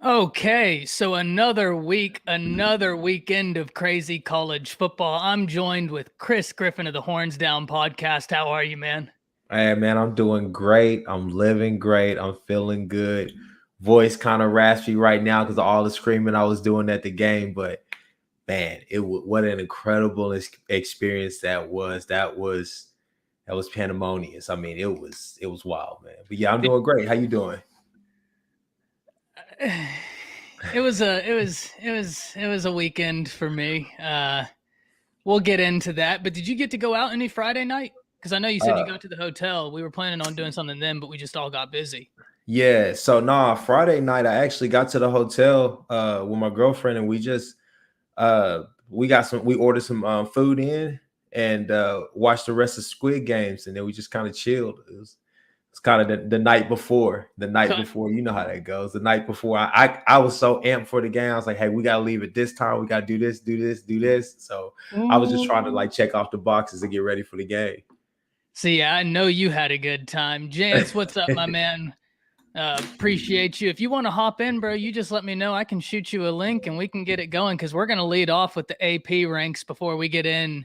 Okay, so another week, another weekend of crazy college football. I'm joined with Chris Griffin of the Horns Down podcast. How are you, man? Hey man, I'm doing great. I'm living great. I'm feeling good. Voice kind of raspy right now because of all the screaming I was doing at the game. But man, what an incredible experience that was. That was pandemonious. I mean, it was wild, man. But yeah, I'm Did, doing great. How you doing? it was a weekend for me. We'll get into that. But did you get to go out any Friday night? Because I know you said you Uh, got to the hotel. We were planning on doing something then, but we just all got busy. yeah. So nah, Friday night I actually got to the hotel with my girlfriend and we ordered some food in and watched the rest of Squid Games, and then we just kind of chilled. It's kind of the night before. The night before, you know how that goes. The night before, I was so amped for the game. I was like, hey, we gotta leave at this time. We gotta do this, do this, do this. So I was just trying to like check off the boxes and get ready for the game. See, I know you had a good time. Jance, what's up, my man? Appreciate you. If you want to hop in, bro, you just let me know. I can shoot you a link and we can get it going because we're going to lead off with the AP ranks before we get in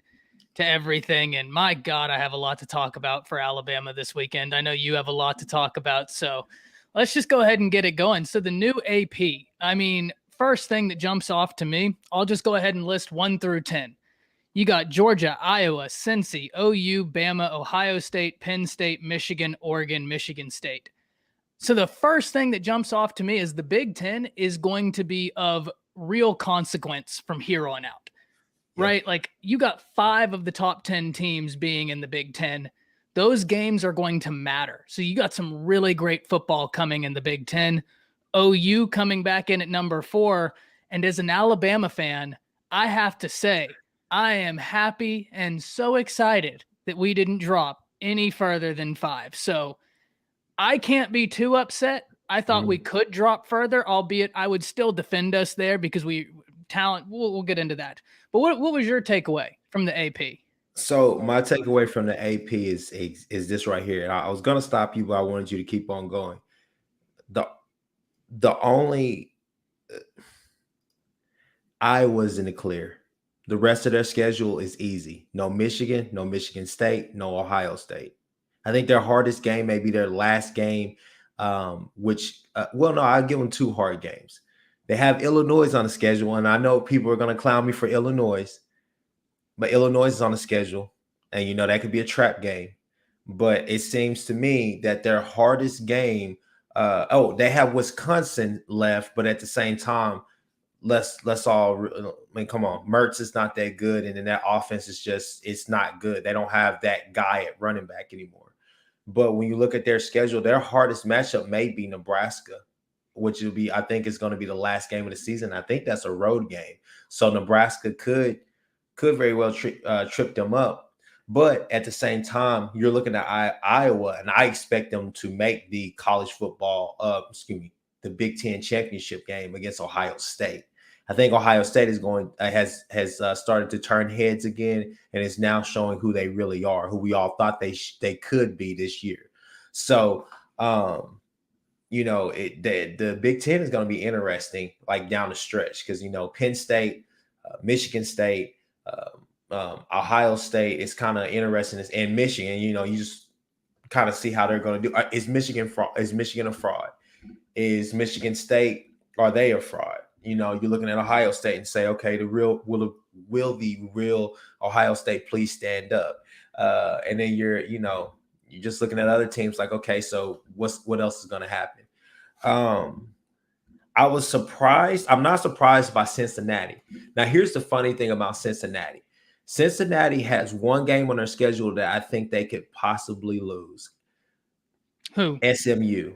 to everything. And my God, I have a lot to talk about for Alabama this weekend. I know you have a lot to talk about. So let's just go ahead and get it going. So the new AP, I mean, first thing that jumps off to me, I'll just go ahead and list 1 through 10. You got Georgia, Iowa, Cincy, OU, Bama, Ohio State, Penn State, Michigan, Oregon, Michigan State. So the first thing that jumps off to me is the Big Ten is going to be of real consequence from here on out, Yeah. right? Like you got 5 of the top 10 teams being in the Big Ten. Those games are going to matter. So you got some really great football coming in the Big Ten. OU coming back in at number 4. And as an Alabama fan, I have to say, I am happy and so excited that we didn't drop any further than 5. So I can't be too upset. I thought we Mhm. could drop further, albeit I would still defend us there because we talent. We'll get into that. But what was your takeaway from the AP? So my takeaway from the AP is this right here. And I was gonna stop you, but I wanted you to keep on going. The the only Iowa's in the clear. The rest of their schedule is easy. No Michigan, no Michigan State, no Ohio State. I think their hardest game may be their last game, no, I'll give them 2 hard games. They have Illinois on the schedule, and I know people are going to clown me for Illinois, but Illinois is on the schedule, and you know that could be a trap game. But it seems to me that their hardest game, they have Wisconsin left, but at the same time, let's all. I mean, come on, Mertz is not that good, and then that offense is it's not good. They don't have that guy at running back anymore. But when you look at their schedule, their hardest matchup may be Nebraska, which will be, I think, is going to be the last game of the season. I think that's a road game, so Nebraska could very well trip them up. But at the same time, you're looking at Iowa, and I expect them to make the college football, the Big Ten championship game against Ohio State. I think Ohio State is going has started to turn heads again, and is now showing who they really are, who we all thought they could be this year. So, the Big Ten is going to be interesting, like down the stretch, because Penn State, Michigan State, Ohio State is kind of interesting, and Michigan. You just kind of see how they're going to do. Is Michigan fraud? Is Michigan a fraud? Is Michigan State, are they a fraud? You're looking at Ohio State and say, okay, will the real Ohio State please stand up? And then you're just looking at other teams like, okay, so what else is going to happen? Um, I was surprised. I'm not surprised by Cincinnati. Now, here's the funny thing about Cincinnati. Cincinnati has one game on their schedule that I think they could possibly lose. Who? SMU.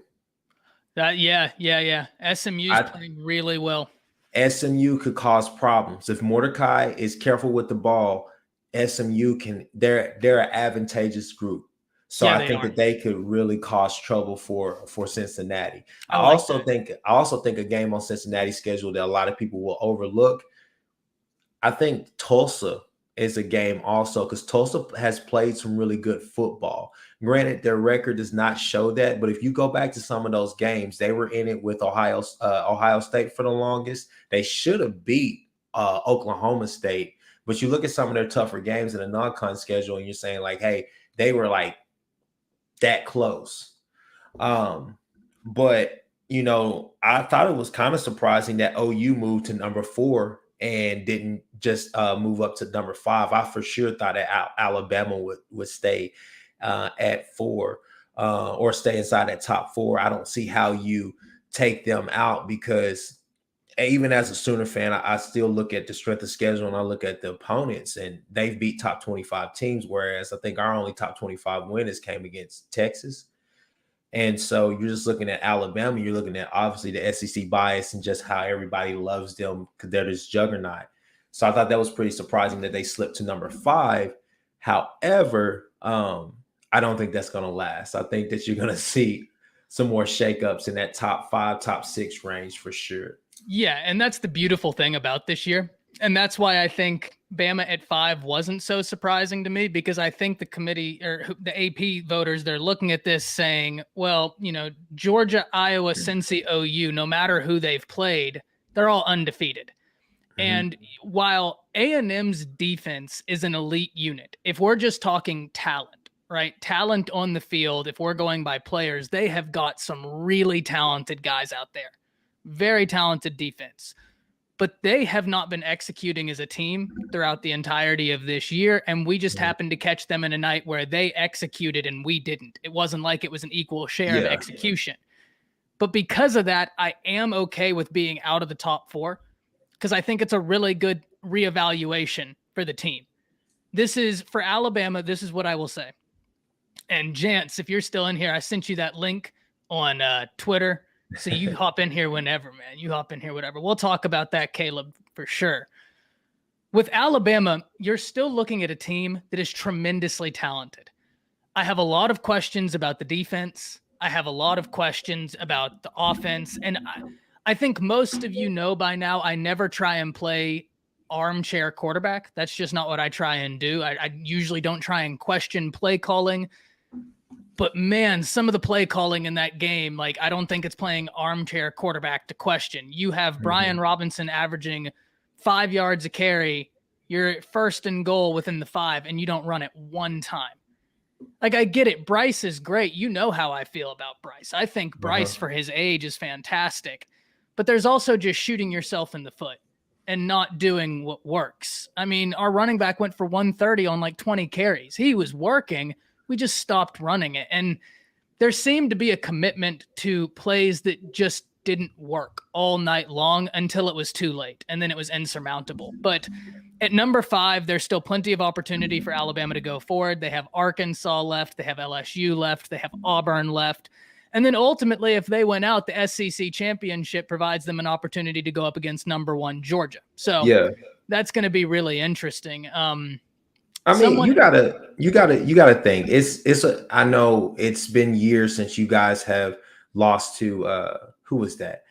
Yeah. SMU's I playing really well. SMU could cause problems. If Mordecai is careful with the ball, SMU they're an advantageous group. So Yeah, I they think are. that they could really cause trouble for Cincinnati. I like that. I also think a game on Cincinnati's schedule that a lot of people will overlook. I think Tulsa is a game also, because Tulsa has played some really good football. Granted, their record does not show that, but if you go back to some of those games, they were in it with Ohio State for the longest. They should have beat Oklahoma State, but you look at some of their tougher games in the non-con schedule, and you're saying like, hey, they were like that close. But I thought it was kind of surprising that OU moved to number 4 and didn't just move up to number 5. I for sure thought that Alabama would stay at 4 or stay inside that top 4. I don't see how you take them out, because even as a Sooner fan, I still look at the strength of schedule and I look at the opponents, and they've beat top 25 teams, whereas I think our only top 25 winners came against Texas. And so you're just looking at Alabama, you're looking at obviously the SEC bias and just how everybody loves them because they're this juggernaut. So I thought that was pretty surprising that they slipped to number 5. However, I don't think that's going to last. I think that you're going to see some more shakeups in that top 5, top 6 range for sure. Yeah, and that's the beautiful thing about this year. And that's why I think Bama at 5 wasn't so surprising to me, because I think the committee or the AP voters, they're looking at this saying, well, Georgia, Iowa, Cincy, OU, no matter who they've played, they're all undefeated. Mm-hmm. And while A&M's defense is an elite unit, if we're just talking talent, right? Talent on the field, if we're going by players, they have got some really talented guys out there. Very talented defense. But they have not been executing as a team throughout the entirety of this year. And we just happened to catch them in a night where they executed and we didn't. It wasn't like it was an equal share of execution. But because of that, I am okay with being out of the top 4, because I think it's a really good reevaluation for the team. This is for Alabama. This is what I will say. And Jance, if you're still in here, I sent you that link on Twitter. So you hop in here whenever, man. You hop in here whenever. We'll talk about that, Caleb, for sure. With Alabama, you're still looking at a team that is tremendously talented. I have a lot of questions about the defense. I have a lot of questions about the offense. And I think most of you know by now, I never try and play armchair quarterback. That's just not what I try and do. I usually don't try and question play calling. But man, some of the play calling in that game, like I don't think it's playing armchair quarterback to question. You have Brian Robinson averaging 5 yards a carry. You're first and goal within the 5, and you don't run it one time. Like, I get it. Bryce is great. You know how I feel about Bryce. I think Bryce for his age is fantastic. But there's also just shooting yourself in the foot and not doing what works. I mean, our running back went for 130 on like 20 carries. He was working. We just stopped running it. And there seemed to be a commitment to plays that just didn't work all night long until it was too late. And then it was insurmountable. But at number 5, there's still plenty of opportunity for Alabama to go forward. They have Arkansas left. They have LSU left. They have Auburn left. And then ultimately, if they win out, the SEC championship provides them an opportunity to go up against number 1 Georgia. So that's going to be really interesting. I mean, you gotta think. I know it's been years since you guys have lost to who was that?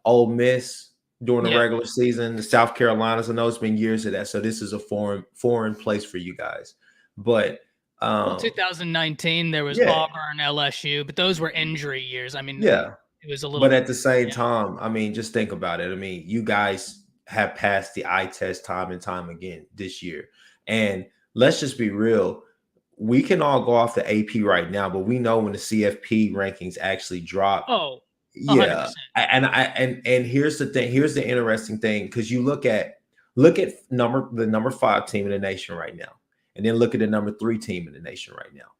Ole Miss during the regular season, the South Carolinas. I know it's been years of that. So this is a foreign place for you guys. But 2019 there was Auburn, LSU, but those were injury years. I mean, it was a little. But at the same time, I mean, just think about it. I mean, you guys have passed the eye test time and time again this year. And let's just be real. We can all go off the AP right now, but we know when the CFP rankings actually drop. Oh, 100%. And here's the thing. Here's the interesting thing, because you look at the number 5 team in the nation right now, and then look at the number 3 team in the nation right now.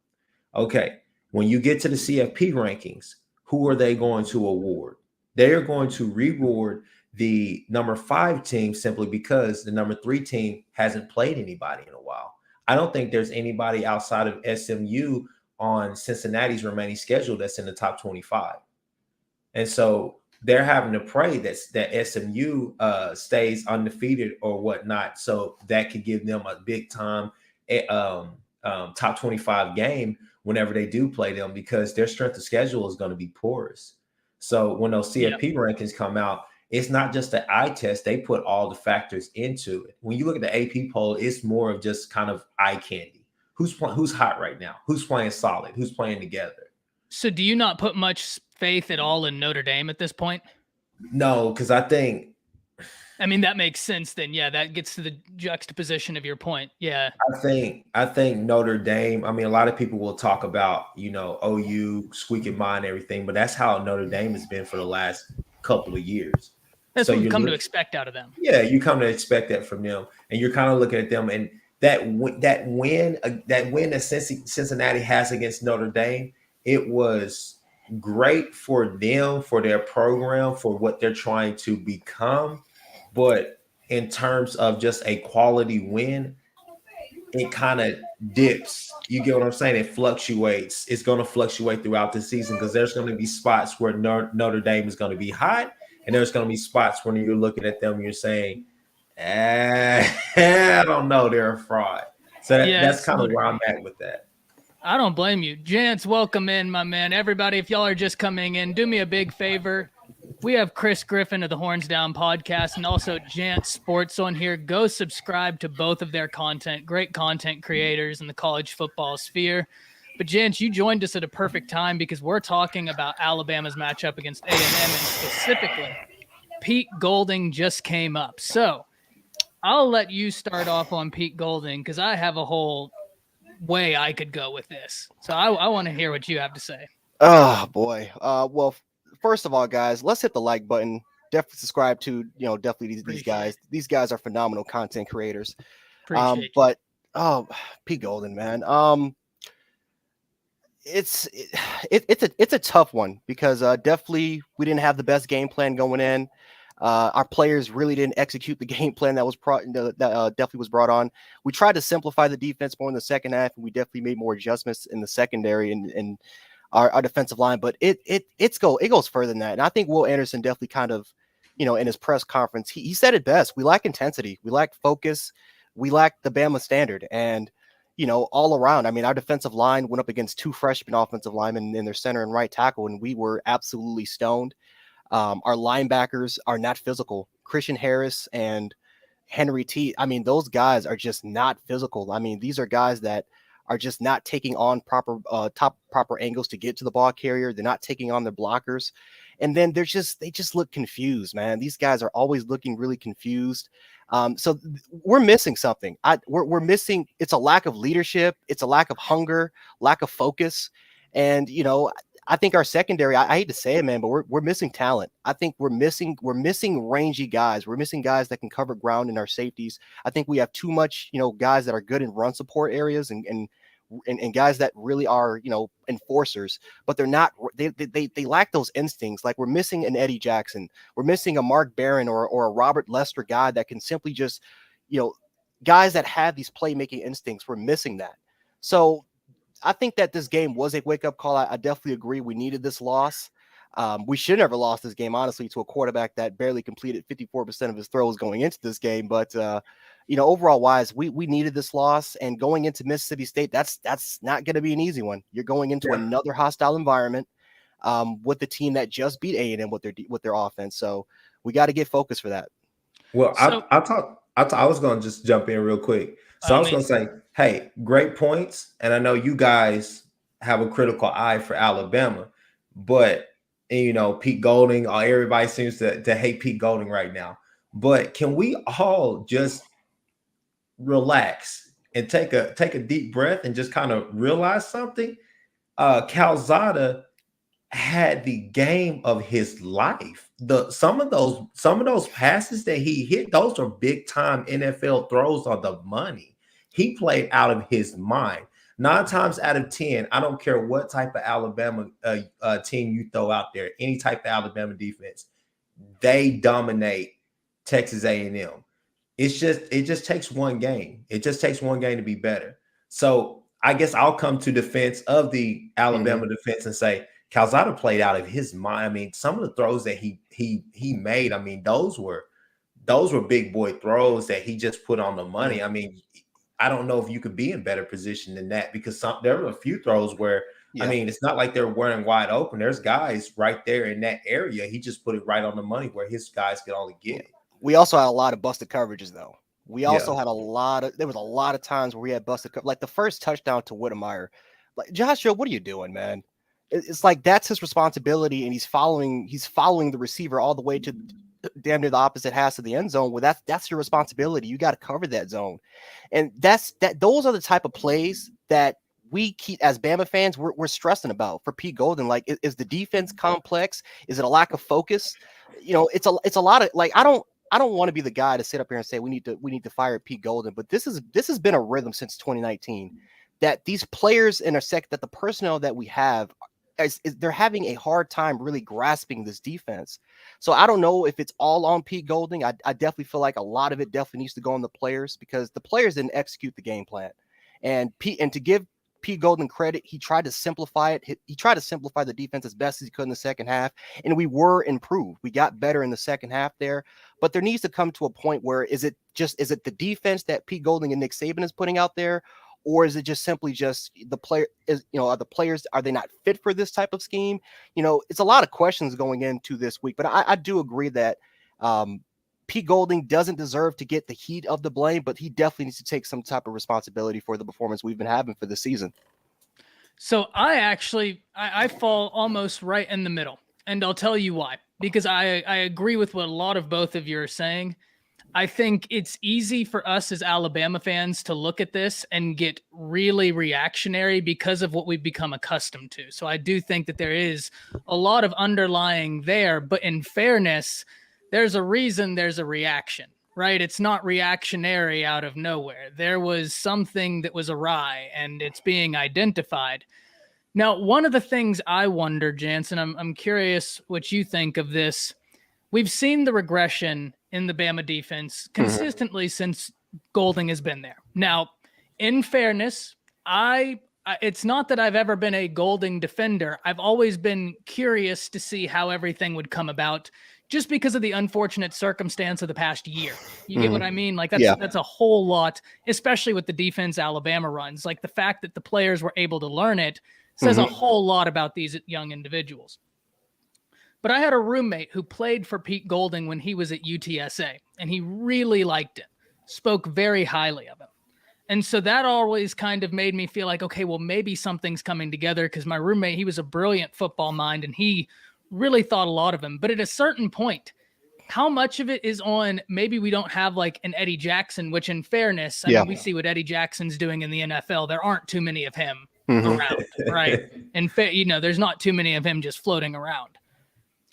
Okay, when you get to the CFP rankings, who are they going to award? They are going to reward the number 5 team simply because the number 3 team hasn't played anybody in a while. I don't think there's anybody outside of SMU on Cincinnati's remaining schedule that's in the top 25. And so they're having to pray that SMU stays undefeated or whatnot. So that could give them a big time top 25 game whenever they do play them, because their strength of schedule is going to be porous. So when those CFP rankings come out, it's not just the eye test. They put all the factors into it. When you look at the AP poll, it's more of just kind of eye candy. Who's hot right now? Who's playing solid? Who's playing together? So do you not put much faith at all in Notre Dame at this point? No, because I mean, that makes sense then. Yeah, that gets to the juxtaposition of your point. Yeah. I think Notre Dame, I mean, a lot of people will talk about, OU squeaking by and everything, but that's how Notre Dame has been for the last couple of years. That's what we've come to expect out of them. Yeah, you come to expect that from them, and you're kind of looking at them, and that win that Cincinnati has against Notre Dame, it was great for them, for their program, for what they're trying to become. But in terms of just a quality win, it kind of dips. You get what I'm saying? It fluctuates. It's going to fluctuate throughout the season because there's going to be spots where Notre Dame is going to be hot, and there's going to be spots when you're looking at them, you're saying, I don't know, they're a fraud. So that's kind of where I'm at with that. I don't blame you. Jance, welcome in, my man. Everybody, if y'all are just coming in, do me a big favor. We have Chris Griffin of the Horns Down podcast and also Jance Sports on here. Go subscribe to both of their content. Great content creators in the college football sphere. But Jance, you joined us at a perfect time because we're talking about Alabama's matchup against A&M, and specifically Pete Golding just came up. So I'll let you start off on Pete Golding because I have a whole way I could go with this. So I want to hear what you have to say. Oh boy. Well, first of all, guys, let's hit the like button. Definitely subscribe to, definitely these guys. These guys are phenomenal content creators. But Pete Golding, man. It's a tough one because definitely we didn't have the best game plan going in. Our players really didn't execute the game plan that was definitely was brought on. We tried to simplify the defense more in the second half, and we definitely made more adjustments in the secondary and our defensive line. But it goes further than that. And I think Will Anderson definitely kind of, in his press conference, he said it best. We lack intensity, we lack focus, we lack the Bama standard, and all around. I mean, our defensive line went up against two freshman offensive linemen in their center and right tackle, and we were absolutely stoned. Our linebackers are not physical. Christian Harris and Henry T. I mean, those guys are just not physical. I mean, these are guys that are just not taking on proper angles to get to the ball carrier. They're not taking on their blockers. And then they just look confused, man. These guys are always looking really confused. So we're missing something. We're missing. It's a lack of leadership. It's a lack of hunger, lack of focus. And, I think our secondary, I hate to say it, man, but we're missing talent. I think we're missing rangy guys. We're missing guys that can cover ground in our safeties. I think we have too much, guys that are good in run support areas and guys that really are, enforcers, but they're not, they lack those instincts. Like we're missing an Eddie Jackson. We're missing a Mark Barron or a Robert Lester guy that can simply just, guys that have these playmaking instincts. We're missing that. So I think that this game was a wake-up call. I definitely agree. We needed this loss. We should never lost this game, honestly, to a quarterback that barely completed 54% of his throws going into this game. But, overall wise, we needed this loss. And going into Mississippi State, that's not going to be an easy one. You're going into another hostile environment with the team that just beat A&M with their offense. So we got to get focused for that. Well, I was going to just jump in real quick. So I was going to say, hey, great points. And I know you guys have a critical eye for Alabama, but, Pete Golding, everybody seems to hate Pete Golding right now. But can we all just relax and take a deep breath and just kind of realize something? Calzada had the game of his life. Some of those passes that he hit, those are big time NFL throws on the money. He played out of his mind. 9 times out of 10, I don't care what type of Alabama team you throw out there, any type of Alabama defense, they dominate Texas A&M. It just takes one game. It just takes one game to be better. So I guess I'll come to defense of the Alabama defense and say Calzada played out of his mind. I mean, some of the throws that he made, I mean, those were big boy throws that he just put on the money. I mean, I don't know if you could be in better position than that because there were a few throws where I mean, it's not like they're wearing wide open. There's guys right there in that area. He just put it right on the money where his guys could only get it. We also had a lot of busted coverages, though. We also had there was a lot of times where we had busted like the first touchdown to Whittemire. Like, Joshua, what are you doing, man? It's like that's his responsibility, and he's following the receiver all the way to damn near the opposite half of the end zone. Well, that's your responsibility. You got to cover that zone, and those are the type of plays that we keep as Bama fans. We're stressing about for Pete Golden. Like, is the defense complex? Is it a lack of focus? It's a lot of like I don't want to be the guy to sit up here and say we need to fire Pete Golden, but this has been a rhythm since 2019 that these players intersect, that the personnel that we have they're having a hard time really grasping this defense. So I don't know if it's all on Pete Golding. I definitely feel like a lot of it definitely needs to go on the players because the players didn't execute the game plan. And to give Pete Golding credit, he tried to simplify it. He tried to simplify the defense as best as he could in the second half, and we were improved. We got better in the second half there, but there needs to come to a point where is it the defense that Pete Golding and Nick Saban is putting out there? Or is it just simply just the player are the players, are they not fit for this type of scheme? It's a lot of questions going into this week, but I do agree that Pete Golding doesn't deserve to get the heat of the blame, but he definitely needs to take some type of responsibility for the performance we've been having for the season. So I fall almost right in the middle, and I'll tell you why, because I agree with what a lot of both of you are saying. I think it's easy for us as Alabama fans to look at this and get really reactionary because of what we've become accustomed to. So I do think that there is a lot of underlying there, but in fairness, there's a reason there's a reaction, right? It's not reactionary out of nowhere. There was something that was awry and it's being identified. Now, one of the things I wonder, Jansen, I'm curious what you think of this. We've seen the regression in the Bama defense consistently since Golding has been there. Now, in fairness, it's not that I've ever been a Golding defender. I've always been curious to see how everything would come about just because of the unfortunate circumstance of the past year. You get what I mean? Like that's a whole lot, especially with the defense Alabama runs. Like the fact that the players were able to learn it says a whole lot about these young individuals. But I had a roommate who played for Pete Golding when he was at UTSA, and he really liked him, spoke very highly of him. And so that always kind of made me feel like, okay, well, maybe something's coming together because my roommate, he was a brilliant football mind, and he really thought a lot of him. But at a certain point, how much of it is on maybe we don't have like an Eddie Jackson, which in fairness, I mean, we see what Eddie Jackson's doing in the NFL. There aren't too many of him around, right? And, there's not too many of him just floating around.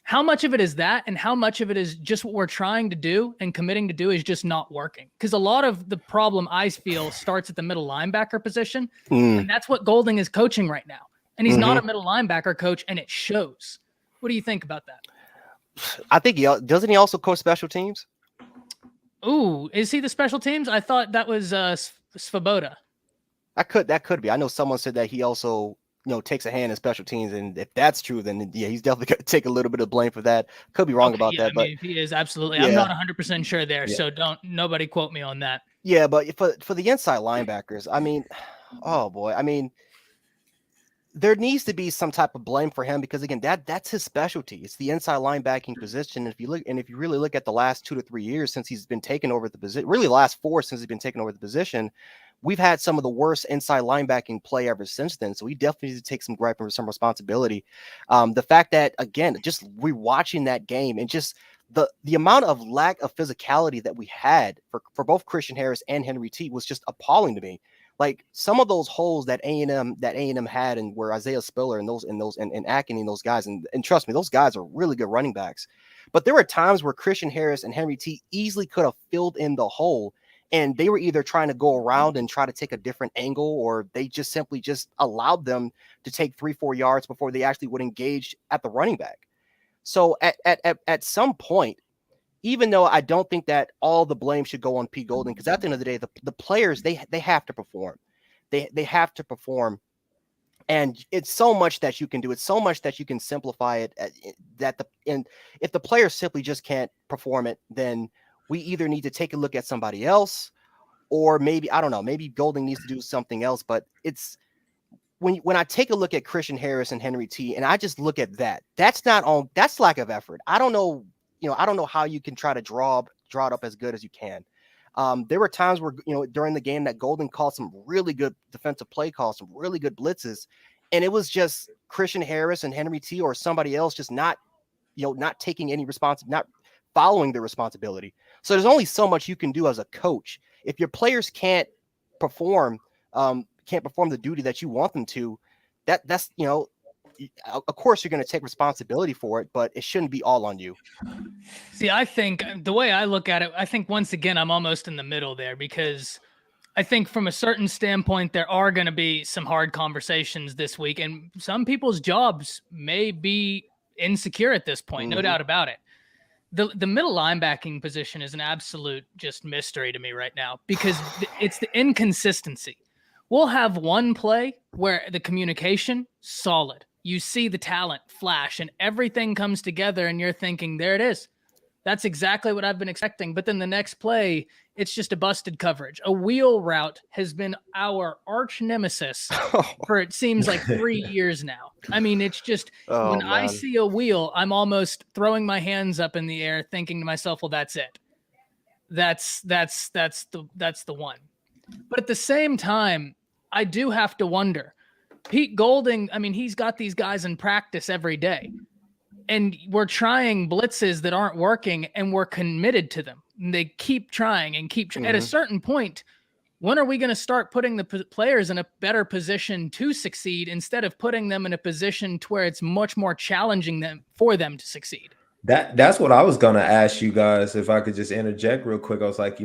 How much of it is that, and how much of it is just what we're trying to do and committing to do is just not working? Because a lot of the problem I feel starts at the middle linebacker position, and that's what Golding is coaching right now. And he's not a middle linebacker coach, and it shows. What do you think about that? I think doesn't he also coach special teams? Ooh, is he the special teams? I thought that was Svoboda. That could be. I know someone said that he also takes a hand in special teams, and if that's true, then he's definitely going to take a little bit of blame for that. Could be wrong about that, but he is absolutely. I'm not 100% sure there, so nobody quote me on that. Yeah, but for the inside linebackers, I mean, oh boy, I mean, there needs to be some type of blame for him because again, that's his specialty. It's the inside linebacking position. And if you really look at the last 2 to 3 years since he's been taken over the position, really the last 4 since he's been taken over the position, we've had some of the worst inside linebacking play ever since then. So he definitely needs to take some gripe and some responsibility. The fact that, again, just rewatching that game and just the amount of lack of physicality that we had for both Christian Harris and Henry T was just appalling to me. Like some of those holes that A&M had, and where Isaiah Spiller and Ackeny and those guys, and trust me, those guys are really good running backs. But there were times where Christian Harris and Henry T easily could have filled in the hole, and they were either trying to go around and try to take a different angle, or they just simply just allowed them to take 3-4 yards before they actually would engage at the running back. So at some point, even though I don't think that all the blame should go on Pete Golding, because at the end of the day, the players, they have to perform. They have to perform. And it's so much that you can do. It's so much that you can simplify it. And if the players simply just can't perform it, then we either need to take a look at somebody else, or maybe, I don't know, maybe Golding needs to do something else. But when I take a look at Christian Harris and Henry T, and I just look at that's lack of effort. I don't know, I don't know how you can try to draw it up as good as you can. There were times where, during the game that Golden called some really good defensive play calls, some really good blitzes, and it was just Christian Harris and Henry T or somebody else just not taking any not following their responsibility. So there's only so much you can do as a coach. If your players can't perform the duty that you want them to, that's of course you're going to take responsibility for it, but it shouldn't be all on you. See, I think the way I look at it, I think once again, I'm almost in the middle there, because I think from a certain standpoint, there are going to be some hard conversations this week, and some people's jobs may be insecure at this point. No doubt about it. The middle linebacking position is an absolute just mystery to me right now, because it's the inconsistency. We'll have one play where the communication solid. You see the talent flash and everything comes together and you're thinking, there it is. That's exactly what I've been expecting. But then the next play, it's just a busted coverage. A wheel route has been our arch nemesis for, it seems like, 3 years now. I mean, it's just when I see a wheel, I'm almost throwing my hands up in the air thinking to myself, well, that's it. That's the one. But at the same time, I do have to wonder, Pete Golding, I mean, he's got these guys in practice every day, and we're trying blitzes that aren't working, and we're committed to them. And they keep trying and keep at a certain point. When are we going to start putting the players in a better position to succeed instead of putting them in a position to where it's much more challenging for them to succeed? That's what I was going to ask you guys. If I could just interject real quick, I was like,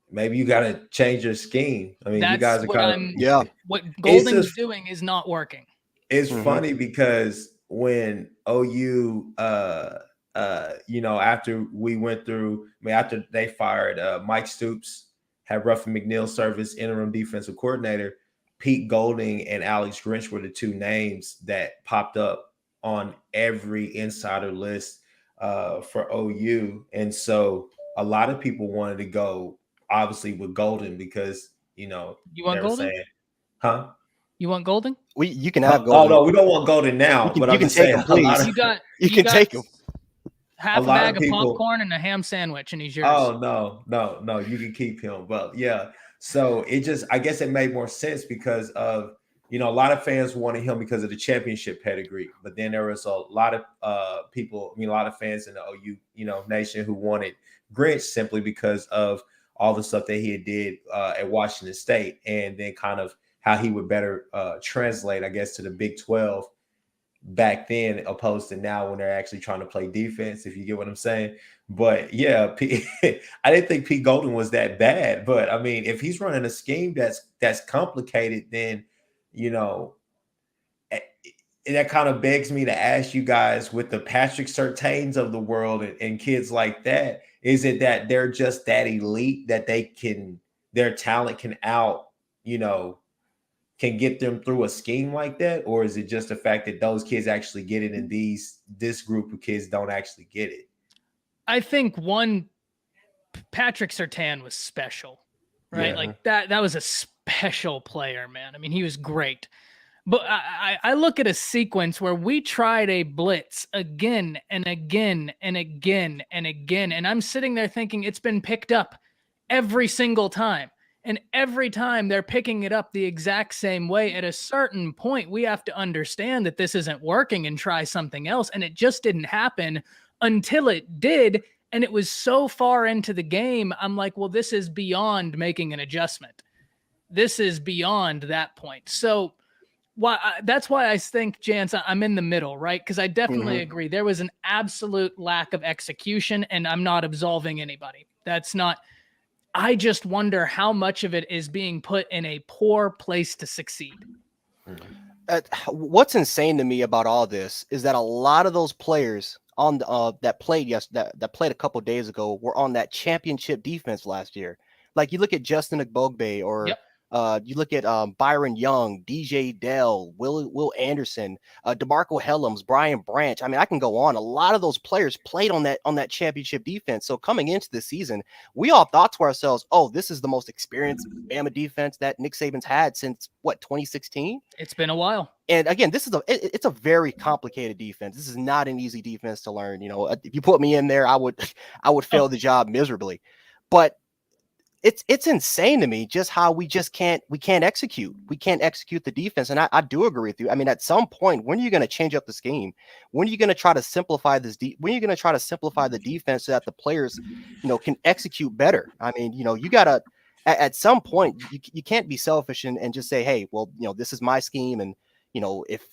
maybe you got to change your scheme. I mean, you guys are kind of, what Golding's doing is not working. It's funny because when OU, after we went through, after they fired Mike Stoops, had Ruffin McNeil serve as interim defensive coordinator, Pete Golding and Alex Grinch were the two names that popped up on every insider list for OU. And so a lot of people wanted to go, obviously, with Golden because, you want Golden? Huh? You want Golden? You can have Golden. Oh, no, we don't want Golden now. You can take him, please. You can take him. Half a bag of popcorn and a ham sandwich, and he's yours. Oh, no, you can keep him. But yeah, so I guess it made more sense because of, a lot of fans wanted him because of the championship pedigree. But then there was a lot of people, a lot of fans in the OU, nation who wanted Grinch simply because of all the stuff that he did at Washington State, and then kind of how he would better translate, I guess, to the Big 12 back then, opposed to now when they're actually trying to play defense, if you get what I'm saying. But yeah, I didn't think Pete Golding was that bad. But I mean, if he's running a scheme that's complicated, then, that kind of begs me to ask you guys, with the Patrick Surtains of the world and kids like that, is it that they're just that elite that their talent can can get them through a scheme like that? Or is it just the fact that those kids actually get it and this group of kids don't actually get it? I think Patrick Surtain was special, right? Yeah. Like that was a special player, man. I mean, he was great. But I look at a sequence where we tried a blitz again and again and again and again. And I'm sitting there thinking it's been picked up every single time. And every time they're picking it up the exact same way. At a certain point, we have to understand that this isn't working and try something else. And it just didn't happen until it did. And it was so far into the game. I'm like, well, this is beyond making an adjustment. This is beyond that point. So that's why I think, Jance, I'm in the middle, right? Because I definitely agree. There was an absolute lack of execution, and I'm not absolving anybody. That's not... I just wonder how much of it is being put in a poor place to succeed. What's insane to me about all this is that a lot of those players on that played that played a couple days ago were on that championship defense last year. Like you look at Justin Agbogbe or You look at Byron Young, DJ Dell, Will Anderson, DeMarco Helms, Brian Branch. I mean, I can go on. A lot of those players played on that championship defense. So coming into the season, we all thought to ourselves, "Oh, this is the most experienced Bama defense that Nick Saban's had since what 2016." It's been a while. And again, it's a very complicated defense. This is not an easy defense to learn. You know, if you put me in there, I would fail the job miserably. But it's insane to me just how we can't execute. We can't execute the defense. And I do agree with you. I mean, at some point, when are you going to change up the scheme? When are you going to try to simplify when are you going to try to simplify the defense so that the players, can execute better? I mean, you got to, at some point, you can't be selfish and just say, hey, well, this is my scheme. And, if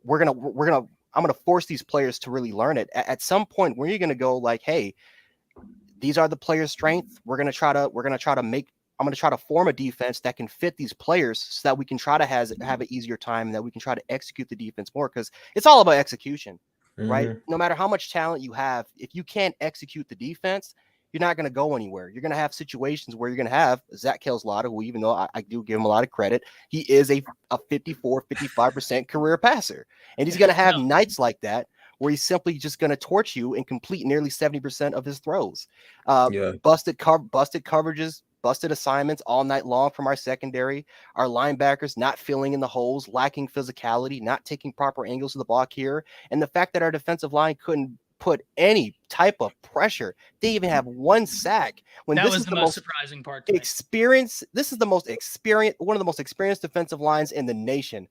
I'm going to force these players to really learn it. At some point, when are you going to go like, hey, these are the players' strengths. I'm going to try to form a defense that can fit these players so that we can try to have an easier time and that we can try to execute the defense more, because it's all about execution, right? No matter how much talent you have, if you can't execute the defense, you're not going to go anywhere. You're going to have situations where you're going to have Zach Kelslaughter, who, even though I do give him a lot of credit, he is a 55% career passer. And he's going to have nights like that where he's simply just going to torch you and complete nearly 70% of his throws. Busted coverages, busted assignments all night long from our secondary. Our linebackers not filling in the holes, lacking physicality, not taking proper angles to the block here. And the fact that our defensive line couldn't put any type of pressure. They even have one sack. When that this was is the most surprising part to me. This is one of the most experienced defensive lines in the nation.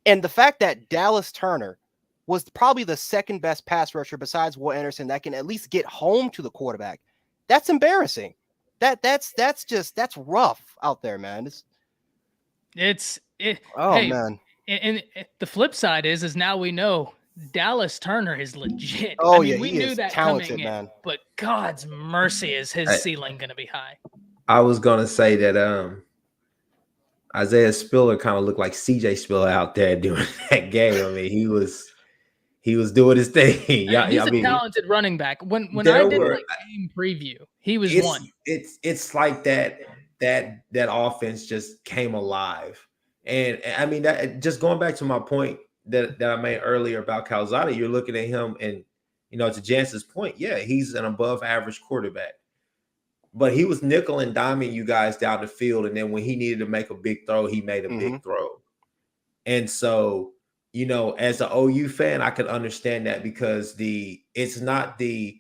And the fact that Dallas Turner was probably the second best pass rusher besides Will Anderson that can at least get home to the quarterback, that's embarrassing. That's rough out there, man. Man. And the flip side is now we know Dallas Turner is legit. Oh, we knew that talented, coming man. in, but God's mercy, is his ceiling going to be high? I was going to say that Isaiah Spiller kind of looked like CJ Spiller out there doing that game. I mean, he was doing his thing. He's a talented running back. When I did my game preview, he was one. It's like that offense just came alive. And I mean, that just going back to my point that I made earlier about Calzada, you're looking at him and, to Jance's point, yeah, he's an above average quarterback. But he was nickel and diming you guys down the field. And then when he needed to make a big throw, he made a big throw. And so, as an OU fan, I could understand that, because it's not the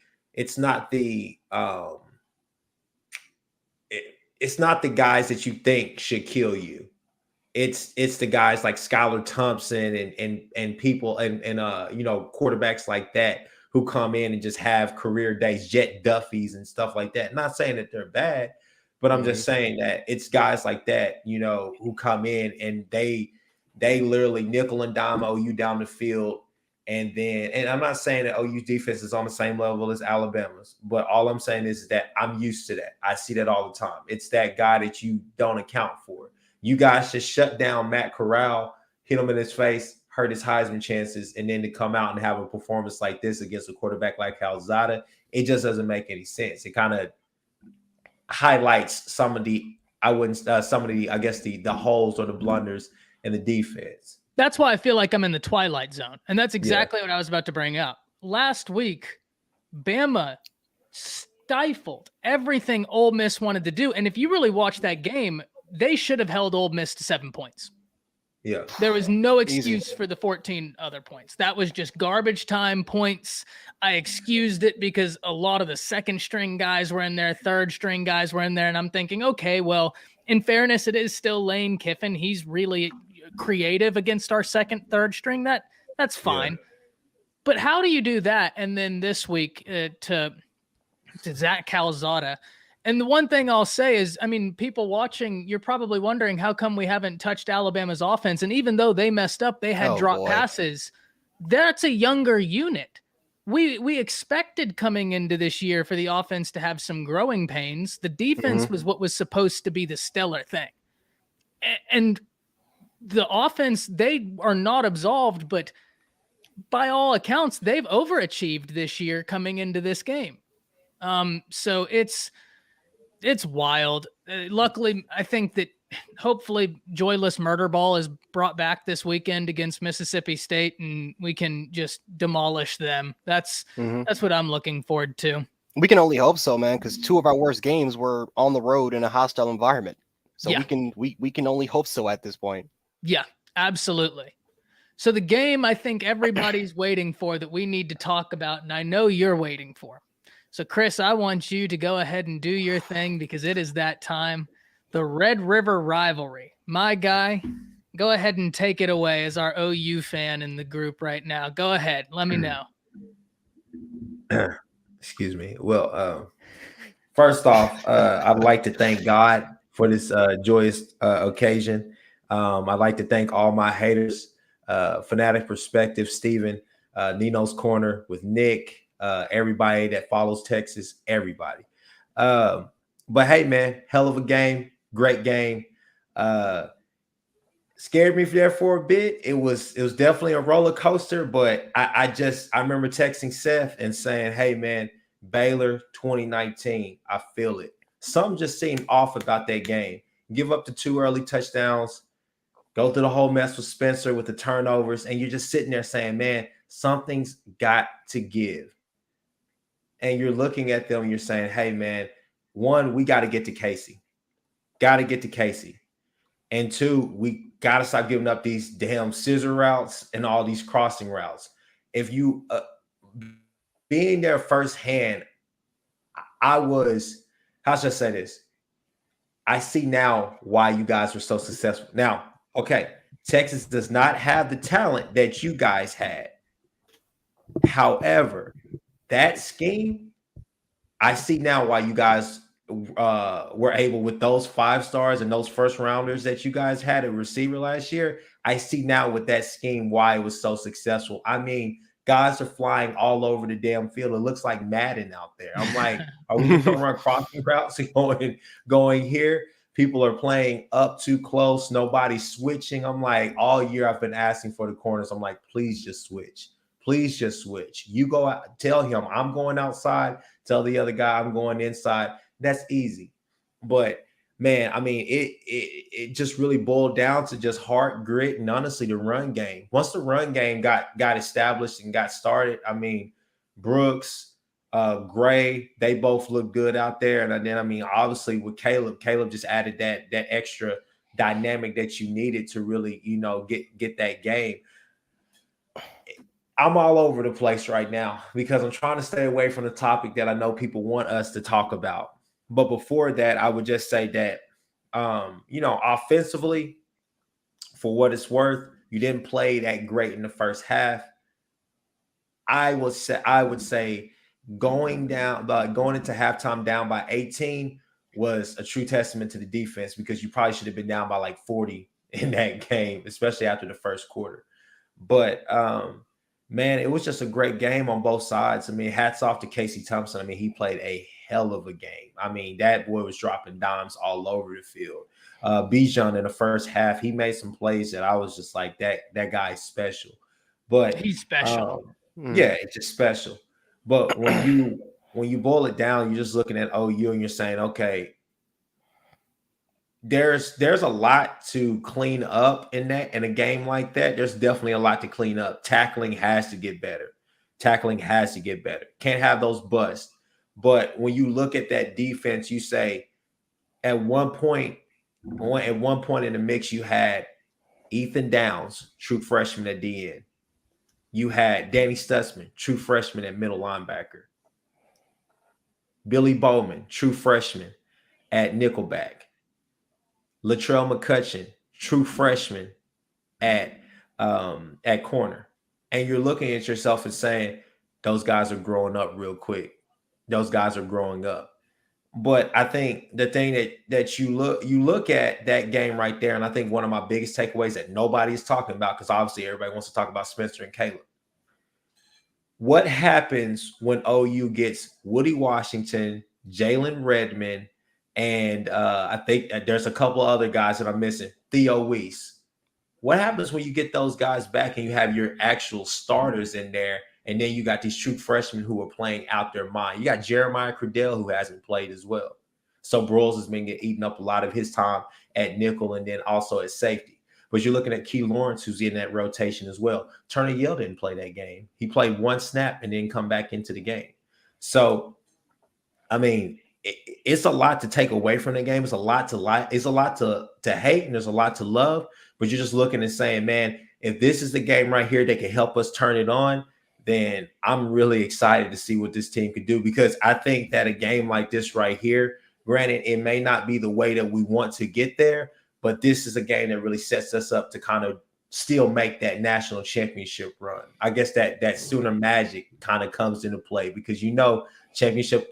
guys that you think should kill you. It's the guys like Skylar Thompson and people and quarterbacks like that who come in and just have career days, Jet Duffys and stuff like that. Not saying that they're bad, but I'm just saying that it's guys like that, who come in and they literally nickel and dime OU down the field. And I'm not saying that OU defense is on the same level as Alabama's, but all I'm saying is that I'm used to that. I see that all the time. It's that guy that you don't account for. You guys just shut down Matt Corral, hit him in his face, hurt his Heisman chances, and then to come out and have a performance like this against a quarterback like Calzada, it just doesn't make any sense. It kind of highlights some of the holes or the blunders in the defense. That's why I feel like I'm in the twilight zone. And that's exactly what I was about to bring up. Last week, Bama stifled everything Ole Miss wanted to do. And if you really watch that game, they should have held Ole Miss to 7 points. Yeah. There was no excuse for the 14 other points. That was just garbage time points. I excused it because a lot of the second string guys were in there, third string guys were in there. And I'm thinking, okay, well, in fairness, it is still Lane Kiffin. He's really creative against our second, third string. That's fine. Yeah. But how do you do that? And then this week to Zach Calzada. And the one thing I'll say is, people watching, you're probably wondering how come we haven't touched Alabama's offense. And even though they messed up, they had drop passes. That's a younger unit. We expected coming into this year for the offense to have some growing pains. The defense was what was supposed to be the stellar thing. And the offense, they are not absolved, but by all accounts, they've overachieved this year coming into this game. So it's wild. Luckily, I think that hopefully Joyless Murder Ball is brought back this weekend against Mississippi State, and we can just demolish them. That's what I'm looking forward to. We can only hope so, man, because 2 of our worst games were on the road in a hostile environment. So Yeah. we can only hope so at this point. Yeah, absolutely. So the game I think everybody's waiting for that we need to talk about, and I know you're waiting for. So Chris, I want you to go ahead and do your thing because it is that time. The Red River Rivalry. My guy, go ahead and take it away as our OU fan in the group right now. Go ahead. Let me know. Excuse me. Well, first off, I'd like to thank God for this joyous occasion. I'd like to thank all my haters, Fanatic Perspective, Steven, Nino's Corner with Nick, everybody that follows Texas, everybody. But hey, man, hell of a game. Great game. Scared me there for a bit. It was definitely a roller coaster, but I remember texting Seth and saying, hey man, Baylor 2019, I feel it. Something just seemed off about that game. Give up the 2 early touchdowns, go through the whole mess with Spencer with the turnovers, and you're just sitting there saying, man, something's got to give. And you're looking at them and you're saying, hey man, 1, we got to get to Casey. Got to get to Casey. And 2, we got to stop giving up these damn scissor routes and all these crossing routes. If you being there firsthand, how should I say this? I see now why you guys were so successful. Now, okay, Texas does not have the talent that you guys had. However, that scheme, I see now why you guys were able with those 5 stars and those first rounders that you guys had a receiver last year. I see now with that scheme why it was so successful. I mean, guys are flying all over the damn field. It looks like Madden out there. I'm like, are we gonna run crossing routes going here? People are playing up too close. Nobody's switching. I'm like, all year I've been asking for the corners. I'm like, please just switch. Please just switch. You go out, tell him I'm going outside. Tell the other guy I'm going inside. That's easy. But man, I mean, it just really boiled down to just heart, grit, and honestly the run game. Once the run game got established and got started, I mean, Brooks, Gray, they both look good out there. And then I mean, obviously with Caleb just added that extra dynamic that you needed to really, get that game. I'm all over the place right now because I'm trying to stay away from the topic that I know people want us to talk about. But before that, I would just say that, offensively, for what it's worth, you didn't play that great in the first half. I would say going into halftime down by 18 was a true testament to the defense because you probably should have been down by like 40 in that game, especially after the first quarter. But man, it was just a great game on both sides. I mean, hats off to Casey Thompson. I mean, he played a hell of a game. I mean, that boy was dropping dimes all over the field. Bijan in the first half, he made some plays that I was just like, that guy's special. But he's special. Yeah, it's just special. But when you boil it down, you're just looking at OU and you're saying, okay, there's a lot to clean up in a game like that. There's definitely a lot to clean up. Tackling has to get better. Can't have those busts. But when you look at that defense, you say at one point in the mix, you had Ethan Downs, true freshman at DN. You had Danny Stutzman, true freshman at middle linebacker. Billy Bowman, true freshman at nickelback. Latrell McCutcheon, true freshman at corner. And you're looking at yourself and saying, those guys are growing up real quick. Those guys are growing up. But I think the thing that you look at that game right there, and I think one of my biggest takeaways that nobody is talking about, because obviously everybody wants to talk about Spencer and Caleb. What happens when OU gets Woody Washington, Jalen Redmond, and I think there's a couple other guys that I'm missing, Theo Weiss. What happens when you get those guys back and you have your actual starters in there, and then you got these true freshmen who are playing out their mind? You got Jeremiah Cradell who hasn't played as well. So Broyles has been eating up a lot of his time at nickel and then also at safety. But you're looking at Key Lawrence, who's in that rotation as well. Turner Yell didn't play that game. He played one snap and then come back into the game. So, I mean, it's a lot to take away from the game. It's a lot to like. It's a lot to hate, and there's a lot to love. But you're just looking and saying, man, if this is the game right here that can help us turn it on, then I'm really excited to see what this team could do, because I think that a game like this right here, granted, it may not be the way that we want to get there, but this is a game that really sets us up to kind of still make that national championship run. I guess that Sooner magic kind of comes into play, because championship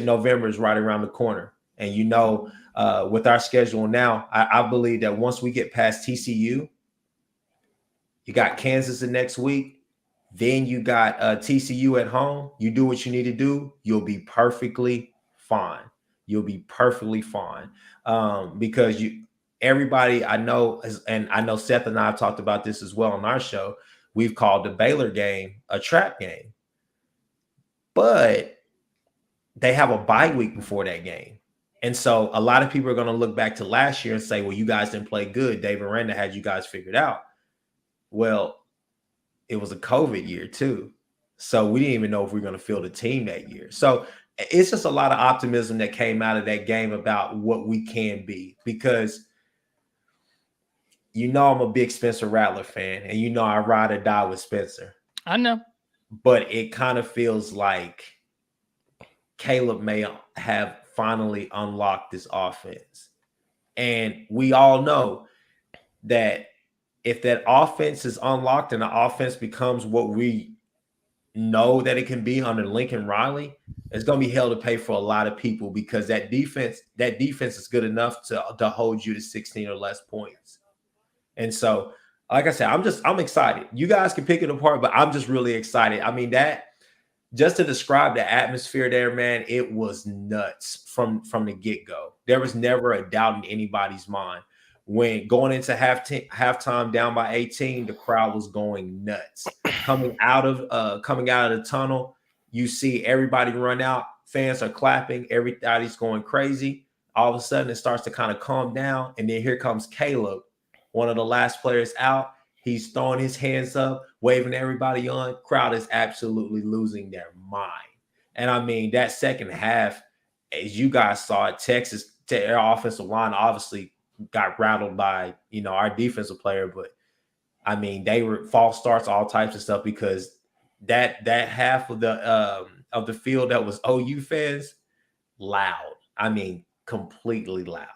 November is right around the corner. And with our schedule now, I believe that once we get past TCU, you got Kansas the next week. Then you got TCU at home. You do what you need to do, you'll be perfectly fine. You'll be perfectly fine, because everybody I know, and I know Seth and I have talked about this as well on our show, we've called the Baylor game a trap game. But they have a bye week before that game. And so a lot of people are going to look back to last year and say, well, you guys didn't play good. Dave Aranda had you guys figured out. Well, it was a COVID year too. So we didn't even know if we were going to field a team that year. So it's just a lot of optimism that came out of that game about what we can be, because I'm a big Spencer Rattler fan, and I ride or die with Spencer. I know. But it kind of feels like Caleb may have finally unlocked this offense. And we all know that if that offense is unlocked and the offense becomes what we know that it can be under Lincoln Riley, it's going to be hell to pay for a lot of people, because that defense is good enough to hold you to 16 or less points. And so, like I said, I'm excited. You guys can pick it apart, but I'm just really excited. I mean, just to describe the atmosphere there, man, it was nuts from the get-go. There was never a doubt in anybody's mind. When going into halftime down by 18, the crowd was going nuts. Coming out of the tunnel, you see everybody run out. Fans are clapping. Everybody's going crazy. All of a sudden, it starts to kind of calm down. And then here comes Caleb, one of the last players out. He's throwing his hands up, waving everybody on. Crowd is absolutely losing their mind. And I mean, that second half, as you guys saw it, Texas, their offensive line obviously got rattled by, our defensive player. But I mean, they were false starts, all types of stuff, because that half of the field that was OU fans, loud. I mean, completely loud.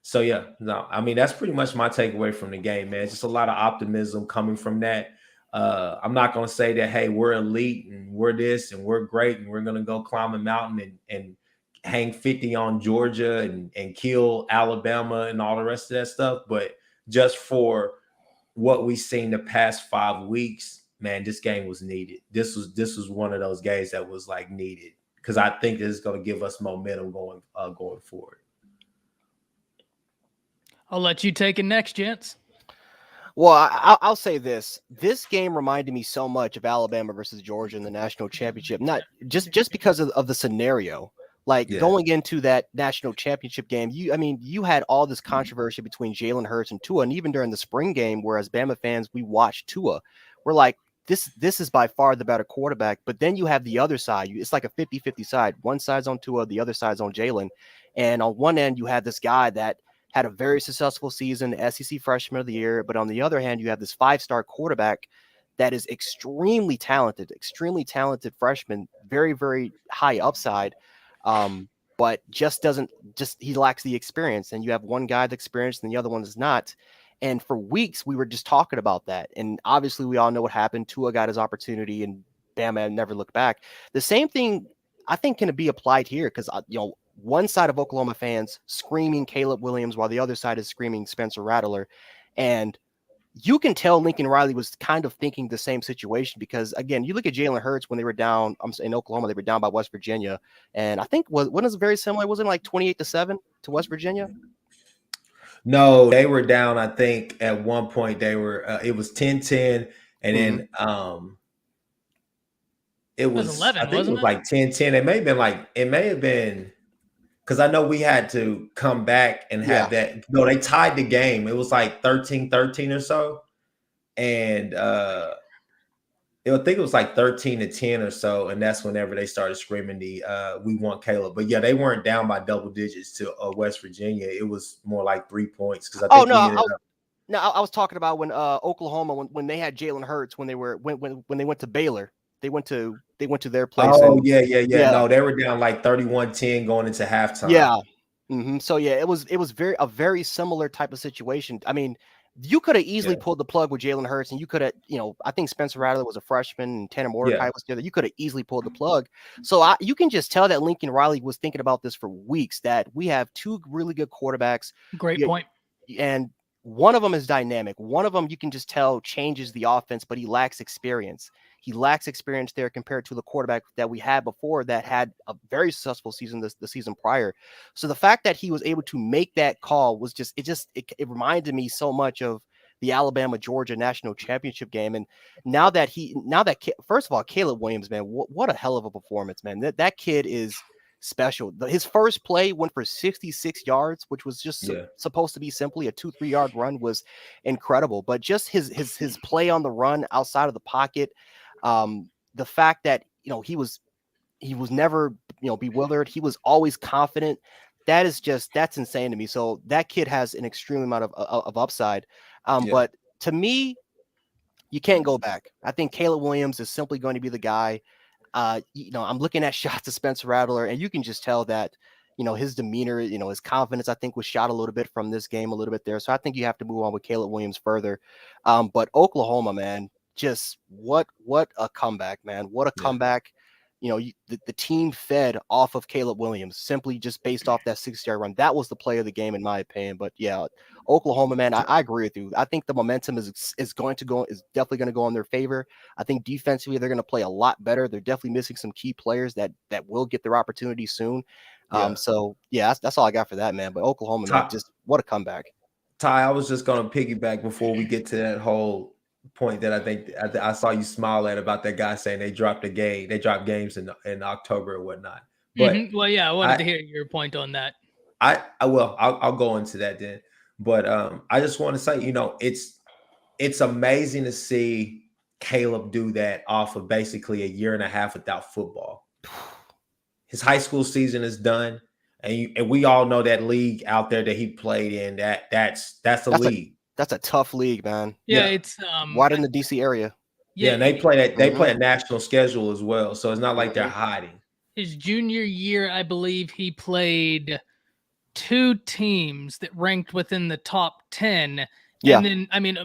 So, yeah, no, I mean, that's pretty much my takeaway from the game, man. It's just a lot of optimism coming from that. I'm not going to say that, hey, we're elite and we're this and we're great and we're going to go climb a mountain and hang 50 on Georgia and kill Alabama and all the rest of that stuff. But just for what we've seen the past 5 weeks, man, this game was needed. This was one of those games that was like needed, because I think this is going to give us momentum going forward. I'll let you take it next, gents. Well, I'll say this. This game reminded me so much of Alabama versus Georgia in the national championship, not just because of the scenario. Like, going into that national championship game, you had all this controversy between Jalen Hurts and Tua, and even during the spring game, whereas Bama fans, we watched Tua. We're like, this is by far the better quarterback. But then you have the other side. It's like a 50-50 side. One side's on Tua, the other side's on Jalen. And on one end, you have this guy that had a very successful season, SEC Freshman of the Year. But on the other hand, you have this 5-star quarterback that is extremely talented freshman, very, very high upside, but he lacks the experience. And you have one guy that's experienced and the other one is not. And for weeks, we were just talking about that. And obviously, we all know what happened. Tua got his opportunity and Bama never looked back. The same thing, I think, can be applied here, because, one side of Oklahoma fans screaming Caleb Williams while the other side is screaming Spencer Rattler. And you can tell Lincoln Riley was kind of thinking the same situation, because, again, you look at Jalen Hurts when they were down in Oklahoma, they were down by West Virginia. And I think when it was very similar, wasn't it like 28-7 to West Virginia? No, they were down. I think at one point it was 10-10, and then it was 11, I think wasn't it was like 10-10. It may have been because I know we had to come back and have that. No, they tied the game. It was like 13-13 or so. And I think it was like 13-10 or so. And that's whenever they started screaming we want Caleb. But yeah, they weren't down by double digits to West Virginia. It was more like 3 points because I think I was talking about when Oklahoma when they had Jalen Hurts when they went to Baylor. They went to their place. Oh, yeah. No, they were down like 31-10 going into halftime. Yeah. Mm-hmm. So yeah, it was a very similar type of situation. I mean, you could have easily pulled the plug with Jalen Hurts, and you could have, I think Spencer Rattler was a freshman and Tanner Mordecai was there. You could have easily pulled the plug. So you can just tell that Lincoln Riley was thinking about this for weeks, that we have two really good quarterbacks. Great point. And one of them is dynamic. One of them you can just tell changes the offense, but he lacks experience. He lacks experience there compared to the quarterback that we had before that had a very successful season the season prior. So the fact that he was able to make that call was it reminded me so much of the Alabama-Georgia national championship game. And now that first of all, Caleb Williams, man, what a hell of a performance, man. That kid is special. His first play went for 66 yards, which was just supposed to be simply a 2-3 yard run, was incredible. But just his play on the run outside of the pocket, the fact that he was never bewildered, he was always confident. That's insane to me. So that kid has an extreme amount of upside. But to me, you can't go back. I think Caleb Williams is simply going to be the guy. I'm looking at shots of Spencer Rattler, and you can just tell that, his demeanor, his confidence, I think, was shot a little bit from this game, a little bit there. So I think you have to move on with Caleb Williams further. But Oklahoma, man, just what a comeback, man. What a comeback. The team fed off of Caleb Williams simply just based off that 60-yard run. That was the play of the game, in my opinion. But yeah, Oklahoma, man, I agree with you. I think the momentum is definitely going to go in their favor. I think defensively they're going to play a lot better. They're definitely missing some key players that will get their opportunity soon. So yeah, that's all I got for that, man. But Oklahoma, man, just what a comeback. Ty, I was just going to piggyback before we get to that whole point that I think I saw you smile at about that guy saying they dropped games in October or whatnot. But well, yeah, I wanted to hear your point on that. I'll go into that then. But I just want to say, it's amazing to see Caleb do that off of basically a year and a half without football. His high school season is done, and we all know that league out there that he played in. That's a league. That's a tough league, man. Yeah, it's wide in the DC area. Yeah, and they play a national schedule as well, so it's not like they're hiding. His junior year, I believe he played 2 teams that ranked within the top 10. Yeah. And then, I mean,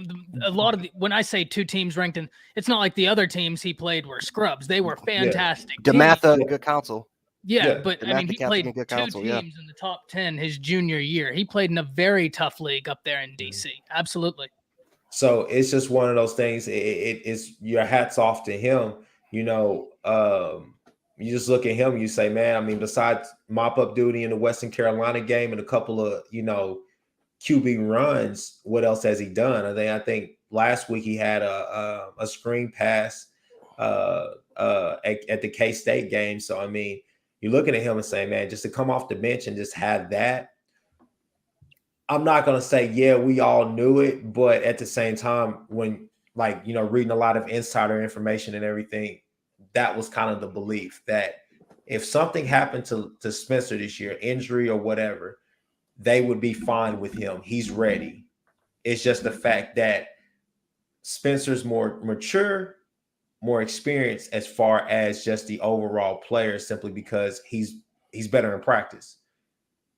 a lot of when I say 2 teams ranked in, it's not like the other teams he played were scrubs. They were fantastic. DeMatha and good counsel. Yeah, but DeMatha, I mean, he played 2 teams in the top 10 his junior year. He played in a very tough league up there in DC. Absolutely. So it's just one of those things. It's your hats off to him. You just look at him, you say, man, I mean, besides mop up duty in the Western Carolina game and a couple of, QB runs, what else has he done? I think last week he had a screen pass at the K-State game. So, I mean, you're looking at him and saying, man, just to come off the bench and just have that. I'm not going to say, yeah, we all knew it, but at the same time, when reading a lot of insider information and everything, that was kind of the belief that if something happened to Spencer this year, injury or whatever, they would be fine with him. He's ready. It's just the fact that Spencer's more mature, more experienced as far as just the overall player, simply because he's better in practice.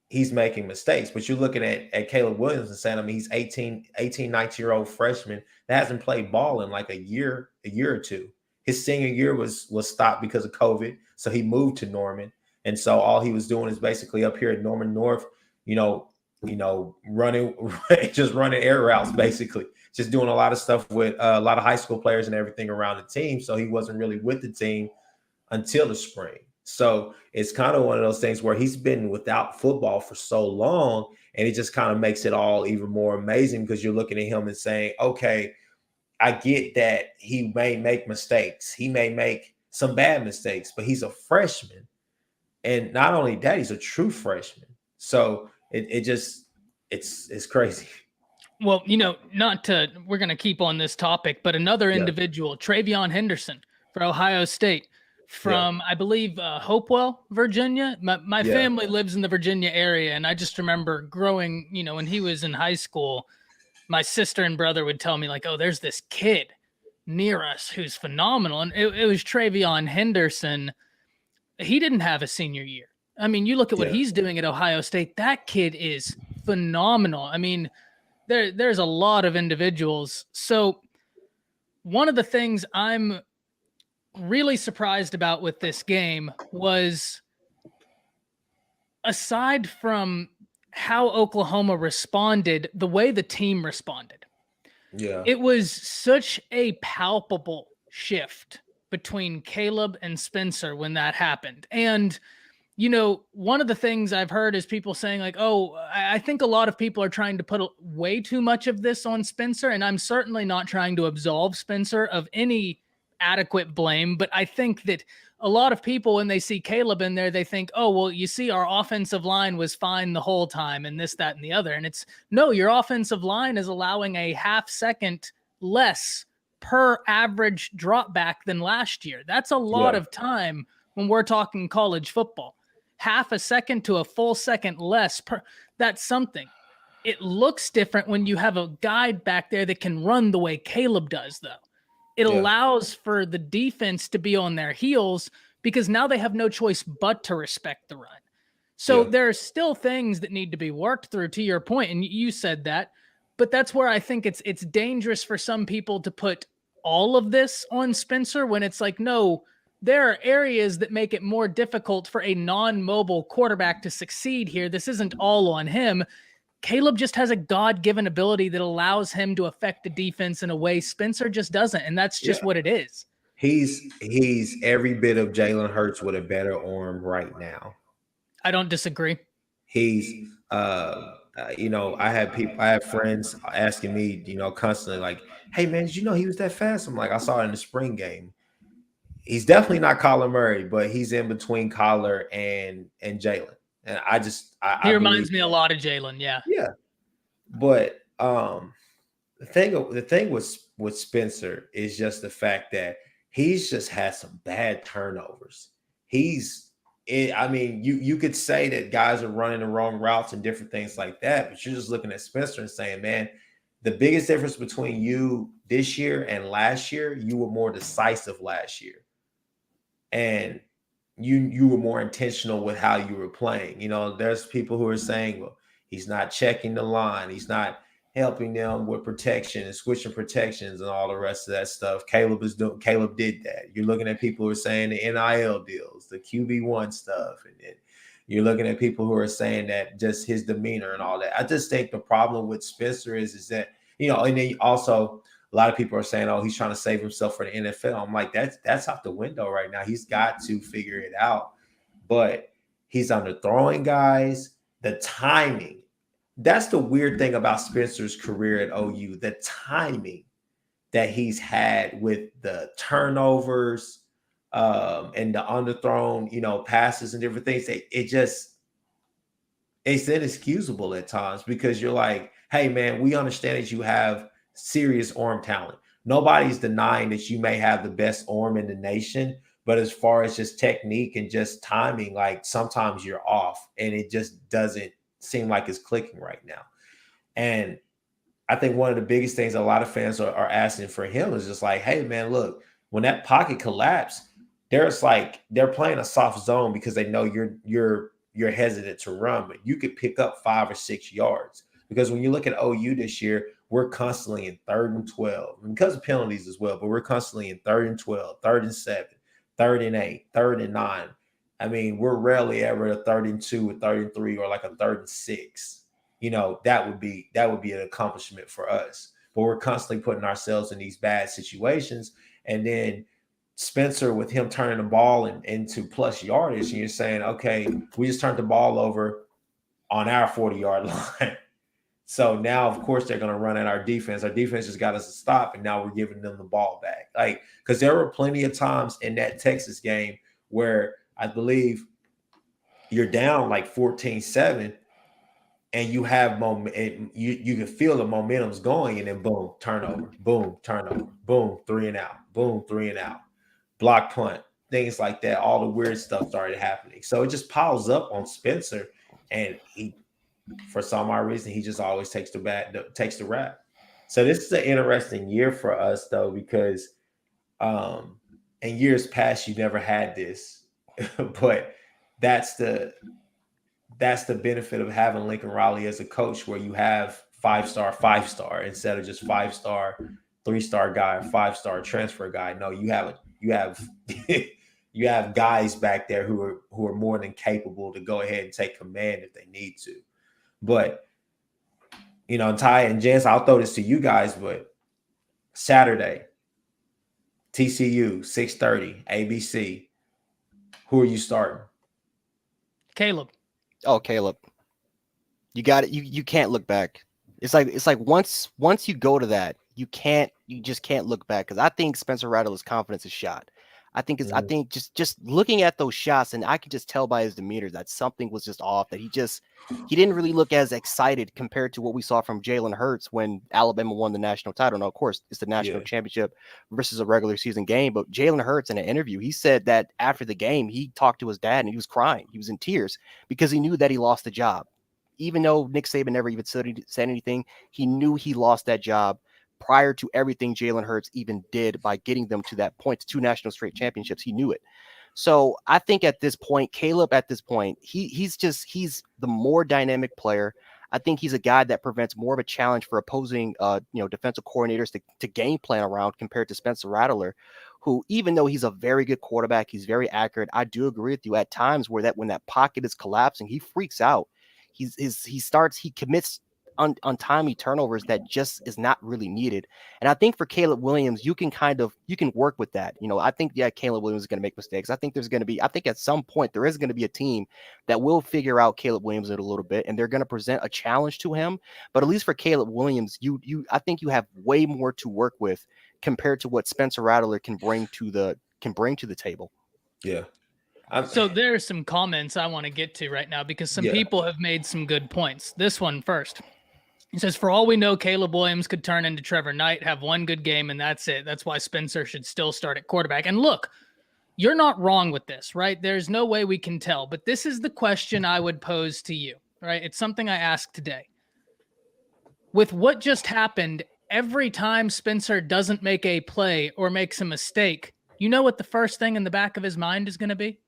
He's making mistakes, but you're looking at Caleb Williams and saying, I mean, he's 18, 19-year-old freshman that hasn't played ball in like a year or two. His senior year was stopped because of COVID. So he moved to Norman. And so all he was doing is basically up here at Norman North, running air routes, basically just doing a lot of stuff with a lot of high school players and everything around the team. So he wasn't really with the team until the spring. So it's kind of one of those things where he's been without football for so long, and it just kind of makes it all even more amazing because you're looking at him and saying, okay, I get that he may make mistakes. He may make some bad mistakes, but he's a freshman. And not only that, he's a true freshman. So it's crazy. Well, we're going to keep on this topic, but another Yeah. individual, Travion Henderson for Ohio State Yeah. from, I believe, Hopewell, Virginia. My Yeah. family lives in the Virginia area. And I just remember growing, when he was in high school, my sister and brother would tell me like, oh, there's this kid near us who's phenomenal. And it was Travion Henderson. He didn't have a senior year. I mean, you look at what Yeah. he's doing at Ohio State. That kid is phenomenal. I mean, there's a lot of individuals. So one of the things I'm really surprised about with this game was, aside from how Oklahoma responded, the way the team responded. Yeah. It was such a palpable shift between Caleb and Spencer when that happened. And one of the things I've heard is people saying like, oh, I think a lot of people are trying to put way too much of this on Spencer. And I'm certainly not trying to absolve Spencer of any adequate blame. But I think that a lot of people, when they see Caleb in there, they think, oh, well, you see, our offensive line was fine the whole time and this, that, and the other. And it's no, your offensive line is allowing a half second less per average drop back than last year. That's a lot of time when we're talking college football. Half a second to a full second less per, that's something. It looks different when you have a guy back there that can run the way Caleb does, though. It allows for the defense to be on their heels because now they have no choice but to respect the run. So there are still things that need to be worked through, to your point, and you said that, but that's where I think it's dangerous for some people to put all of this on Spencer when it's like, no, there are areas that make it more difficult for a non-mobile quarterback to succeed here. This isn't all on him. Caleb just has a God-given ability that allows him to affect the defense in a way Spencer just doesn't, and that's just what it is. He's every bit of Jalen Hurts with a better arm right now. I don't disagree. He's I have friends asking me, constantly like, hey man, did you know he was that fast? I'm like, I saw it in the spring game. He's definitely not Kyler Murray, but he's in between Kyler and Jalen. And he reminds me a lot of Jalen. Yeah. Yeah. But the thing with Spencer is just the fact that he's just had some bad turnovers. You could say that guys are running the wrong routes and different things like that, but you're just looking at Spencer and saying, man, the biggest difference between you this year and last year, you were more decisive last year. And you were more intentional with how you were playing. There's people who are saying, well, he's not checking the line. He's not helping them with protection and switching protections and all the rest of that stuff. Caleb did that. You're looking at people who are saying the NIL deals, the QB1 stuff. And then you're looking at people who are saying that just his demeanor and all that. I just think the problem with Spencer is that, and then also a lot of people are saying, oh, he's trying to save himself for the NFL. I'm like, that's out the window right now. He's got to figure it out. But he's underthrowing guys. The timing. That's the weird thing about Spencer's career at OU. The timing that he's had with the turnovers and the underthrown, passes and different things. It's inexcusable at times because you're like, hey, man, we understand that you have serious arm talent. Nobody's denying that you may have the best arm in the nation, but as far as just technique and just timing, like sometimes you're off and it just doesn't seem like it's clicking right now. And I think one of the biggest things a lot of fans are asking for him is just like, hey man, look, when that pocket collapsed, they're playing a soft zone because they know you're hesitant to run, but you could pick up 5 or 6 yards. Because when you look at OU this year, we're constantly in 3rd and 12 because of penalties as well, but we're constantly in 3rd and 12, 3rd and 7, 3rd and 8, 3rd and 9. I mean, we're rarely ever a 3rd and 2, a 3rd and 3, or like a 3rd and 6. That would be an accomplishment for us. But we're constantly putting ourselves in these bad situations. And then Spencer, with him turning the ball into plus yardage, and you're saying, okay, we just turned the ball over on our 40-yard line. So now, of course, they're going to run at our defense. Our defense just got us to stop, and now we're giving them the ball back. Because there were plenty of times in that Texas game where I believe you're down like 14-7, and you have moment, you can feel the momentum's going, and then boom, turnover, boom, turnover, boom, 3 and out, boom, 3 and out, block punt, things like that. All the weird stuff started happening. So it just piles up on Spencer, and he, for some odd reason, he just always takes the rap. So this is an interesting year for us though, because in years past you never had this, but that's the benefit of having Lincoln Riley as a coach, where you have 5-star instead of just 5-star, 3-star guy, 5-star transfer guy. No, you have you have guys back there who are more than capable to go ahead and take command if they need to. But Ty and Jens, I'll throw this to you guys, but Saturday, TCU, 6:30, ABC. Who are you starting? Caleb. Oh, Caleb. You got it. You can't look back. It's like once you go to that, you just can't look back, because I think Spencer Rattler's confidence is shot. I think just looking at those shots, and I can just tell by his demeanor that something was just off, that he didn't really look as excited compared to what we saw from Jalen Hurts when Alabama won the national title. Now, of course, it's the national championship versus a regular season game, but Jalen Hurts, in an interview, he said that after the game, he talked to his dad and he was crying. He was in tears because he knew that he lost the job. Even though Nick Saban never even said anything, he knew he lost that job prior to everything Jalen Hurts even did by getting them to that point, to 2 national straight championships. He knew it. So I think at this point, Caleb, he's the more dynamic player. I think he's a guy that prevents more of a challenge for opposing, defensive coordinators to game plan around, compared to Spencer Rattler, who, even though he's a very good quarterback, he's very accurate. I do agree with you at times when that pocket is collapsing, he freaks out. He commits untimely turnovers that just is not really needed. And I think for Caleb Williams, you can work with that. I think, Caleb Williams is going to make mistakes. I think at some point there is going to be a team that will figure out Caleb Williams a little bit, and they're going to present a challenge to him. But at least for Caleb Williams, I think you have way more to work with compared to what Spencer Rattler can bring to the table. Yeah. So there are some comments I want to get to right now, because some people have made some good points. This one first. He says, for all we know, Caleb Williams could turn into Trevor Knight, have one good game, and that's it. That's why Spencer should still start at quarterback. And look, you're not wrong with this, right? There's no way we can tell. But this is the question I would pose to you, right? It's something I asked today. With what just happened, every time Spencer doesn't make a play or makes a mistake, you know what the first thing in the back of his mind is going to be?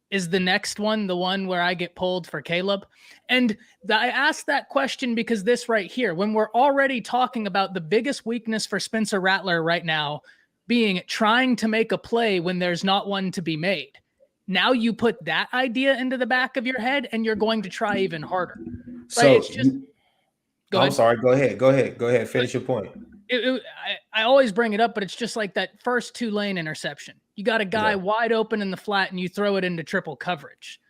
Is the next one the one where I get pulled for Caleb? And I asked that question because this right here, when we're already talking about the biggest weakness for Spencer Rattler right now being trying to make a play when there's not one to be made. Now you put that idea into the back of your head and you're going to try even harder. Right? So it's just, I'm sorry. Go ahead. Finish your point. I always bring it up, but it's just like that first 2-lane interception. You got a guy wide open in the flat and you throw it into triple coverage.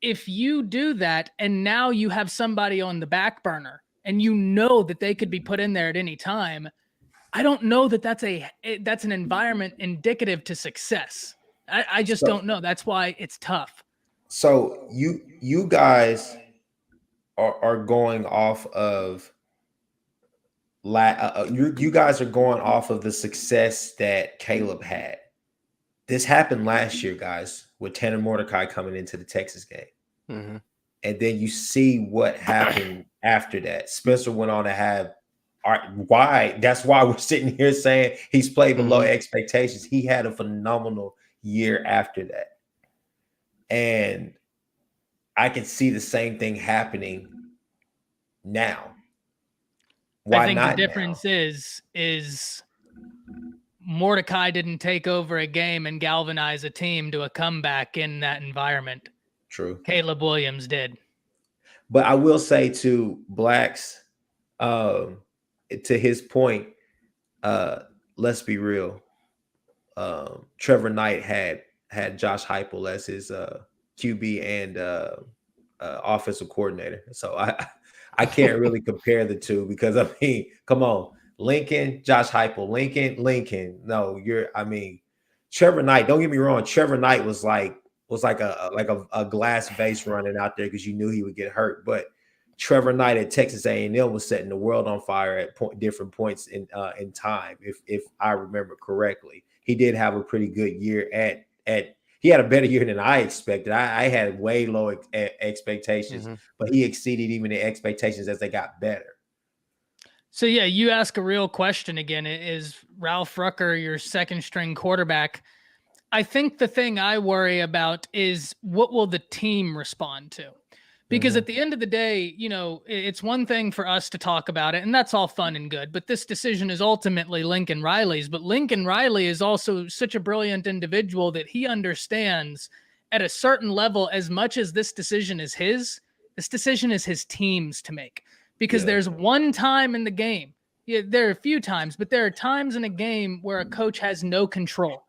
If you do that and now you have somebody on the back burner and you know that they could be put in there at any time, I don't know that that's an environment indicative to success. I just don't know. That's why it's tough. So you guys are going off of you guys are going off of the success that Caleb had. This happened last year, guys, with Tanner Mordecai coming into the Texas game. Mm-hmm. And then you see what happened after that. Spencer went on to have that's why we're sitting here saying he's played below expectations. He had a phenomenal year after that. And I can see the same thing happening now. Why I think not the difference is Mordecai didn't take over a game and galvanize a team to a comeback in that environment. True. Caleb Williams did. But I will say to Blacks, to his point, let's be real. Trevor Knight had Josh Heupel as his QB and offensive coordinator. So I can't really compare the two, because I mean, come on, Lincoln, Josh Heupel, Lincoln. No, Trevor Knight. Don't get me wrong. Trevor Knight was like was like a glass vase running out there because you knew he would get hurt. But Trevor Knight at Texas A&M was setting the world on fire at different points in time, if I remember correctly. He did have a pretty good year at. He had a better year than I expected. I had way low expectations, but he exceeded even the expectations as they got better. So, yeah, you ask a real question again. Is Ralph Rucker your second string quarterback? I think the thing I worry about is what will the team respond to? Because at the end of the day, you know, it's one thing for us to talk about it, and that's all fun and good. But this decision is ultimately Lincoln Riley's. But Lincoln Riley is also such a brilliant individual that he understands at a certain level, as much as this decision is his, this decision is his team's to make. Because there's one time in the game, there are a few times, but there are times in a game where a coach has no control.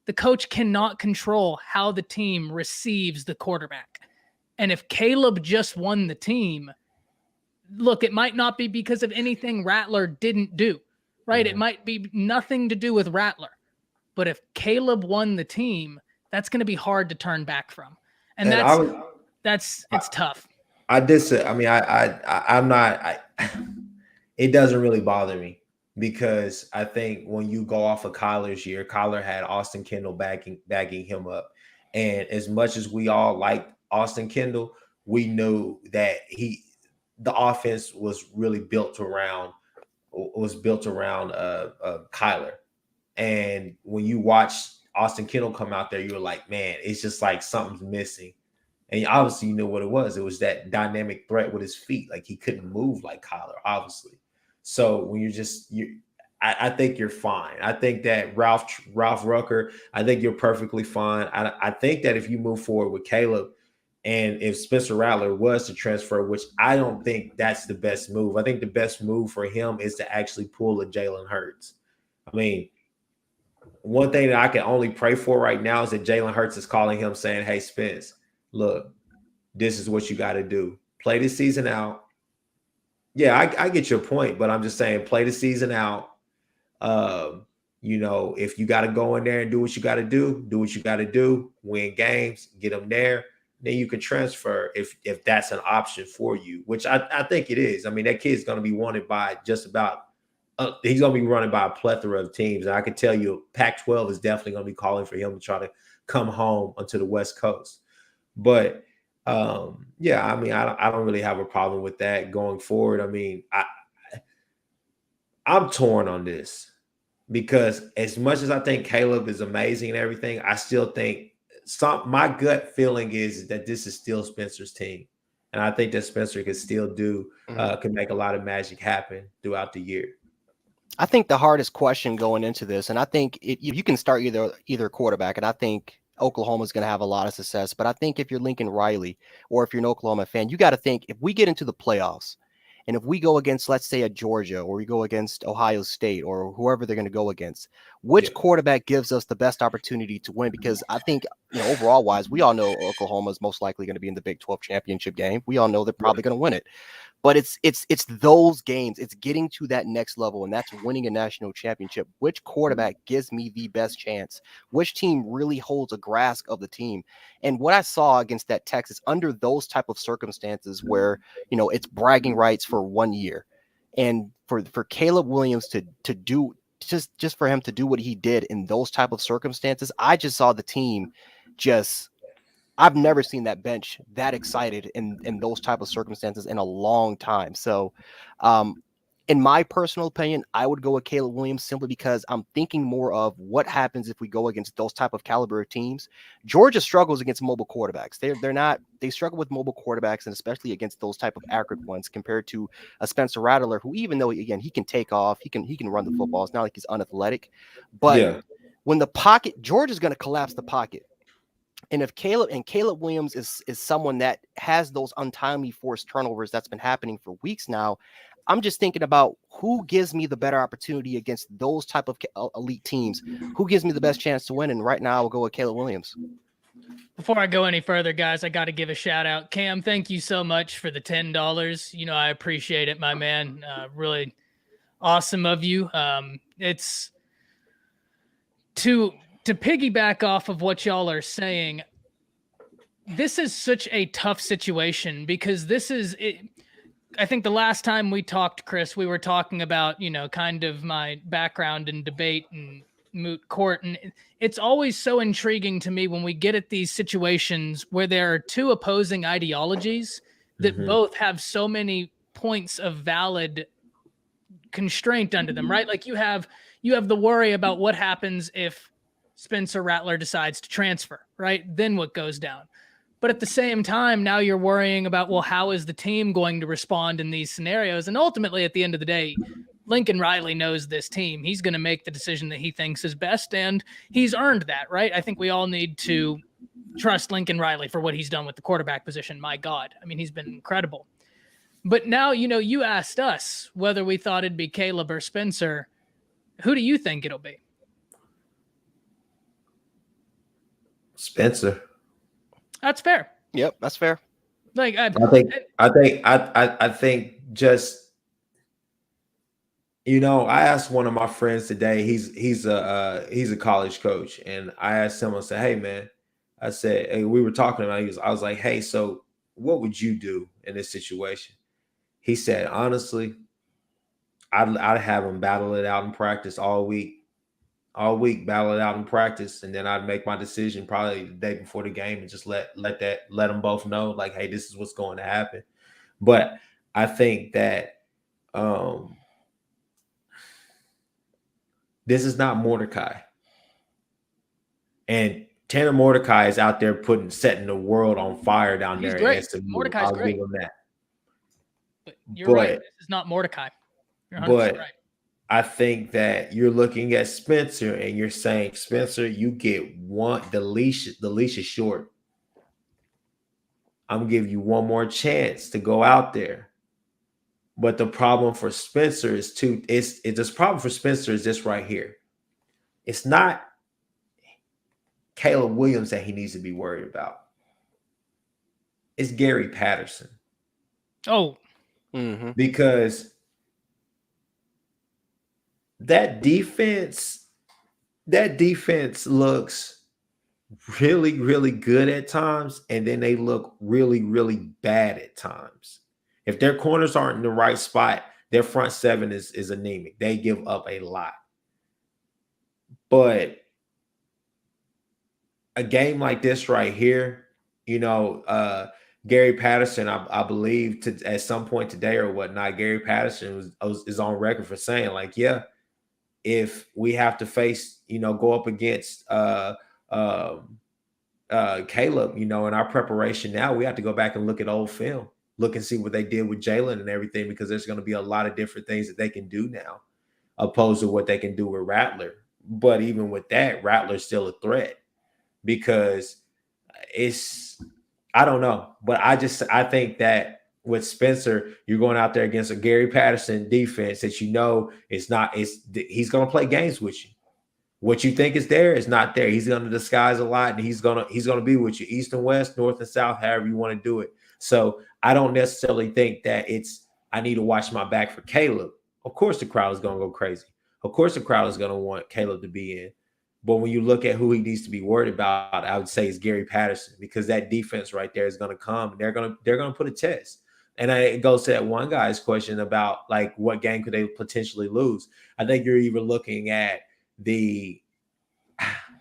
The coach cannot control how the team receives the quarterback. And if Caleb just won the team, look, it might not be because of anything Rattler didn't do, right? It might be nothing to do with Rattler. But if Caleb won the team, that's going to be hard to turn back from. And it's tough. It doesn't really bother me because I think when you go off of Kyler's year, Kyler had Austin Kendall backing him up. And as much as we all liked Austin Kendall, we knew that the offense was really built around Kyler. And when you watch Austin Kendall come out there, you're like, man, it's just like something's missing. And obviously you know what it was. It was that dynamic threat with his feet. Like he couldn't move like Kyler, obviously. So when I think you're fine. I think that Ralph Rucker, I think you're perfectly fine. I think that if you move forward with Caleb, and if Spencer Rattler was to transfer, which I don't think that's the best move. I think the best move for him is to actually pull a Jalen Hurts. I mean, one thing that I can only pray for right now is that Jalen Hurts is calling him saying, hey, Spence, look, this is what you got to do. Play the season out. Yeah, I get your point, but I'm just saying play the season out. You know, if you got to go in there and do what you got to do, win games, get them there. Then you can transfer if that's an option for you, which I think it is. I mean, that kid's going to be wanted by just about he's going to be running by a plethora of teams. And I can tell you Pac-12 is definitely going to be calling for him to try to come home onto the West Coast. But, yeah, I mean, I don't really have a problem with that going forward. I mean, I'm torn on this because as much as I think Caleb is amazing and everything, I still think my gut feeling is that this is still Spencer's team. And I think that Spencer can still can make a lot of magic happen throughout the year. I think the hardest question going into this, and I think you can start either quarterback, and I think Oklahoma is going to have a lot of success. But I think if you're Lincoln Riley or if you're an Oklahoma fan, you got to think if we get into the playoffs and if we go against, let's say, a Georgia or we go against Ohio State or whoever they're going to go against, which quarterback gives us the best opportunity to win? Because I think, overall wise, we all know Oklahoma is most likely going to be in the Big 12 championship game. We all know they're probably going to win it. But it's those games. It's getting to that next level, and that's winning a national championship. Which quarterback gives me the best chance? Which team really holds a grasp of the team? And what I saw against that Texas, under those type of circumstances where, it's bragging rights for 1 year, and for Caleb Williams to do just for him to do what he did in those type of circumstances, I just saw the team I've never seen that bench that excited in those type of circumstances in a long time. So, in my personal opinion, I would go with Caleb Williams simply because I'm thinking more of what happens if we go against those type of caliber of teams. Georgia struggles against mobile quarterbacks. They struggle with mobile quarterbacks, and especially against those type of accurate ones compared to a Spencer Rattler, who, even though again he can take off, he can run the football. It's not like he's unathletic, but when the pocket, Georgia's going to collapse the pocket. And if Caleb Williams is someone that has those untimely forced turnovers that's been happening for weeks now, I'm just thinking about who gives me the better opportunity against those type of elite teams. Who gives me the best chance to win? And right now, I'll go with Caleb Williams. Before I go any further, guys, I got to give a shout out. Cam, thank you so much for the $10. I appreciate it, my man. Really awesome of you. It's to piggyback off of what y'all are saying, this is such a tough situation because this is it. I think the last time we talked, Chris, we were talking about, kind of my background in debate and moot court. And it's always so intriguing to me when we get at these situations where there are two opposing ideologies that both have so many points of valid constraint under them, right? Like you have the worry about what happens if Spencer Rattler decides to transfer, right? Then what goes down? But at the same time, now you're worrying about, well, how is the team going to respond in these scenarios? And ultimately, at the end of the day, Lincoln Riley knows this team. He's going to make the decision that he thinks is best, and he's earned that, right? I think we all need to trust Lincoln Riley for what he's done with the quarterback position. My God. I mean, he's been incredible. But now, you asked us whether we thought it'd be Caleb or Spencer. Who do you think it'll be? Spencer. That's fair. Yep, that's fair. Like I think just I asked one of my friends today. He's a college coach, and I asked him. I said, "Hey man," I said, hey, we were talking about. I was like, "Hey, so what would you do in this situation?" He said, "Honestly, I'd have him battle it out in practice all week, battle it out in practice, and then I'd make my decision probably the day before the game and just let them both know, like, hey, this is what's going to happen." But I think that this is not Mordecai, and Tanner Mordecai is out there setting the world on fire down there. He's great. Mordecai's great. Give him that. But you're right. This is not Mordecai. You're 100% right. I think that you're looking at Spencer and you're saying, Spencer, you get the leash is short. I'm gonna give you one more chance to go out there. But the problem for Spencer is this problem for Spencer is this right here. It's not Caleb Williams that he needs to be worried about. It's Gary Patterson. Oh, because that defense looks really, really good at times, and then they look really, really bad at times. If their corners aren't in the right spot, their front seven is anemic. They give up a lot. But a game like this right here, Gary Patterson, I believe at some point today or whatnot, Gary Patterson is on record for saying, like, yeah, if we have to face, go up against Caleb, in our preparation now, we have to go back and look at old film, look and see what they did with Jalen and everything, because there's going to be a lot of different things that they can do now, opposed to what they can do with Rattler. But even with that, Rattler's still a threat, because I don't know. But I think that with Spencer, you're going out there against a Gary Patterson defense that he's going to play games with you. What you think is there is not there. He's going to disguise a lot, and he's going to be with you, east and west, north and south, however you want to do it. So I don't necessarily think that I need to watch my back for Caleb. Of course, the crowd is going to go crazy. Of course, the crowd is going to want Caleb to be in. But when you look at who he needs to be worried about, I would say it's Gary Patterson, because that defense right there is going to come, and they're going to put a test. And it goes to that one guy's question about, like, what game could they potentially lose? I think you're even looking at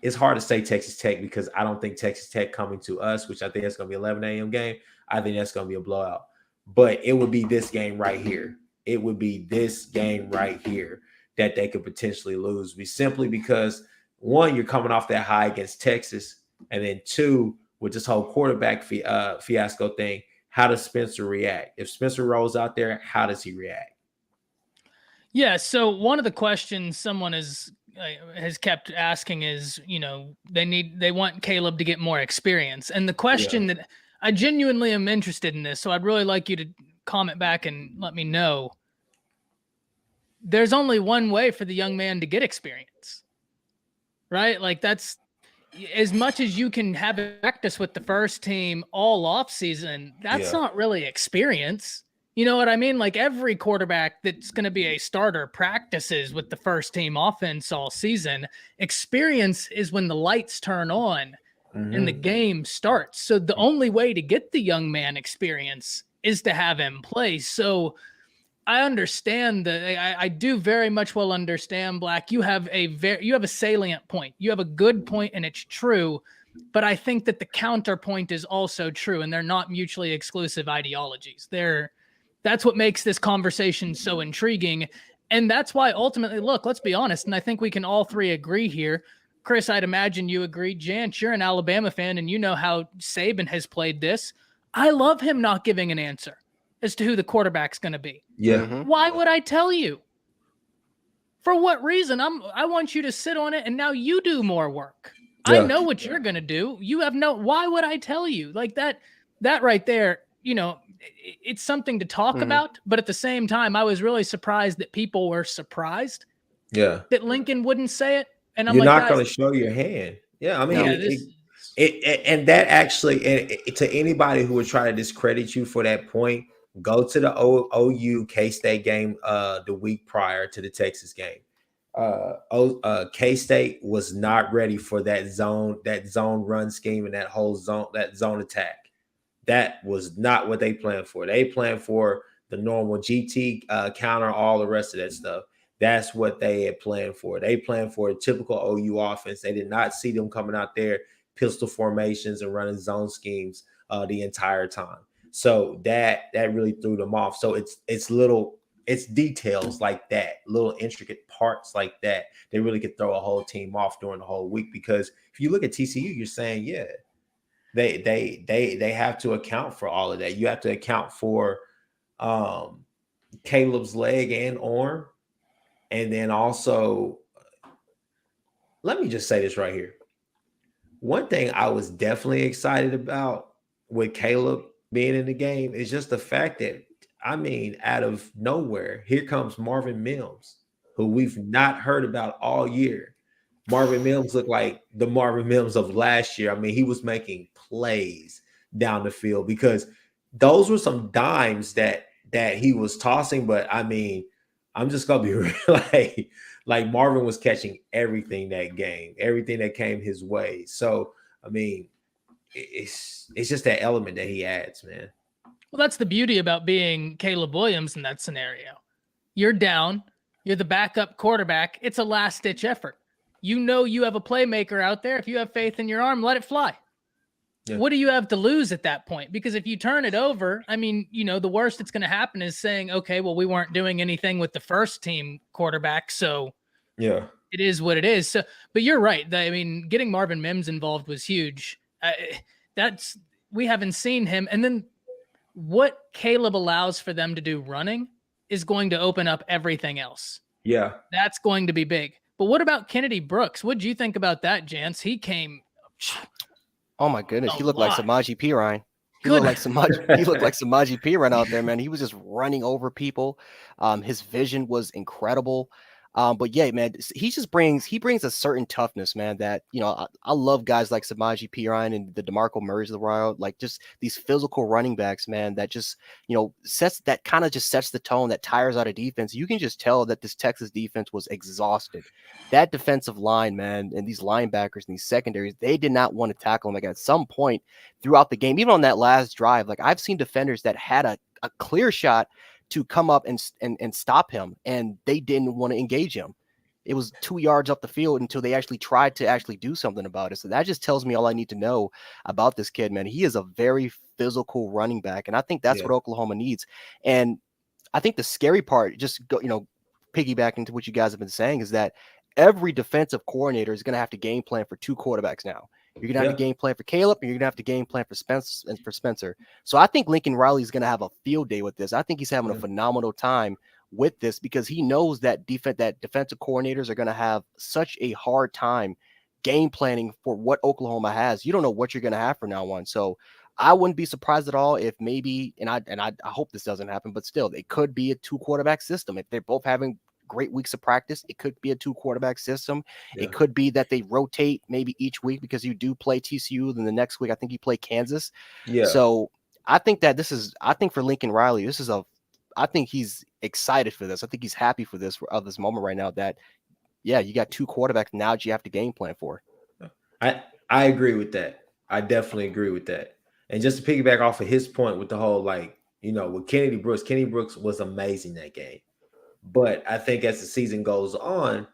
it's hard to say Texas Tech, because I don't think Texas Tech coming to us, which I think that's going to be 11 a.m. game. I think that's going to be a blowout. But it would be this game right here. It would be this game right here that they could potentially lose, simply because, one, you're coming off that high against Texas, and then two, with this whole quarterback fiasco thing, how does Spencer react? If Spencer rolls out there, how does he react? Yeah, so one of the questions someone has kept asking is, they want Caleb to get more experience. And the question that I genuinely am interested in this, so I'd really like you to comment back and let me know. There's only one way for the young man to get experience, right? Like, that's as much as you can have practice with the first team all off season. That's not really experience. You know what I mean? Like, every quarterback that's going to be a starter practices with the first team offense all season. Experience is when the lights turn on and the game starts. So the only way to get the young man experience is to have him play. So I understand that. I do very much well understand, Black. You have a salient point. You have a good point, and it's true. But I think that the counterpoint is also true, and they're not mutually exclusive ideologies. That's what makes this conversation so intriguing. And that's why ultimately, look, let's be honest, and I think we can all three agree here. Chris, I'd imagine you agree. Jance, you're an Alabama fan, and you know how Saban has played this. I love him not giving an answer as to who the quarterback's going to be. Yeah. Why would I tell you? For what reason? I want you to sit on it, and now you do more work. Yeah. I know what you're going to do. You have why would I tell you? Like that right there, it's something to talk about, but at the same time, I was really surprised that people were surprised that Lincoln wouldn't say it. And I'm You're like, not going to show your hand. Yeah, I mean, and that actually, and to anybody who would try to discredit you for that point, go to the OU K-State game the week prior to the Texas game. K-State was not ready for that zone run scheme and that zone attack. That was not what they planned for. They planned for the normal GT counter, all the rest of that stuff. That's what they had planned for. They planned for a typical OU offense. They did not see them coming out there pistol formations and running zone schemes the entire time. So that really threw them off. So it's details like that, little intricate parts like that. They really could throw a whole team off during the whole week, because if you look at TCU, you're saying, yeah, they have to account for all of that. You have to account for Caleb's leg and arm. And then also, let me just say this right here. One thing I was definitely excited about with Caleb being in the game is just the fact that, I mean, out of nowhere, here comes Marvin Mims, who we've not heard about all year. Marvin Mims looked like the Marvin Mims of last year. I mean, he was making plays down the field, because those were some dimes that he was tossing. But I mean, I'm just gonna be real, like Marvin was catching everything that game, everything that came his way. So I mean, it's just that element that he adds, man. Well, that's the beauty about being Caleb Williams in that scenario. You're down, you're the backup quarterback. It's a last-ditch effort. You have a playmaker out there. If you have faith in your arm, let it fly. Yeah. What do you have to lose at that point? Because if you turn it over, I mean, the worst that's going to happen is saying, okay, well, we weren't doing anything with the first team quarterback, so yeah, it is what it is. So, but you're right. I mean, getting Marvin Mims involved was huge. We haven't seen him. And then what Caleb allows for them to do running is going to open up everything else. Yeah. That's going to be big. But what about Kennedy Brooks? What do you think about that, Jance? He came... Oh my goodness, he looked like Samaje Perine. He looked like Samaje Perine out there, man. He was just running over people. His vision was incredible. But yeah, man, he brings a certain toughness, man, that, I love guys like Samaje Perine and the DeMarco Murray's of the world, like just these physical running backs, man, that just, sets the tone, that tires out a defense. You can just tell that this Texas defense was exhausted. That defensive line, man, and these linebackers and these secondaries, they did not want to tackle him. Like at some point throughout the game, even on that last drive, like I've seen defenders that had a clear shot to come up and stop him, and they didn't want to engage him. It was 2 yards up the field until they actually tried to do something about it. So that just tells me all I need to know about this kid, man. He is a very physical running back, and I think that's what Oklahoma needs. And I think the scary part, just piggybacking to what you guys have been saying, is that every defensive coordinator is going to have to game plan for two quarterbacks now. You're going to have to game plan for Caleb, and you're going to have to game plan for Spencer. So I think Lincoln Riley is going to have a field day with this. I think he's having a phenomenal time with this, because he knows that defensive coordinators are going to have such a hard time game planning for what Oklahoma has. You don't know what you're going to have from now on. So I wouldn't be surprised at all if maybe, and I hope this doesn't happen, but still, it could be a 2-quarterback system. If they're both having great weeks of practice, it could be a 2-quarterback system. It could be that they rotate maybe each week, because you do play TCU, then the next week I think you play Kansas. So I think that for Lincoln Riley, I think he's excited for this. I think he's happy for this moment right now, that you got 2 quarterbacks now that you have to game plan for. I agree with that. I definitely agree with that. And just to piggyback off of his point with the whole with Kennedy Brooks was amazing that game. But I think as the season goes on,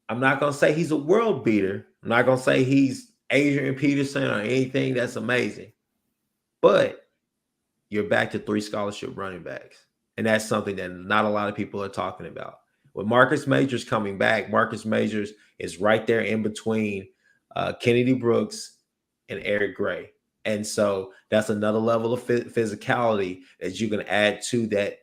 I'm not gonna say he's a world beater. I'm not gonna say he's Adrian Peterson or anything that's amazing. But you're back to 3 scholarship running backs. And that's something that not a lot of people are talking about. With Marcus Majors coming back, Marcus Majors is right there in between Kennedy Brooks and Eric Gray. And so that's another level of physicality that you can add to that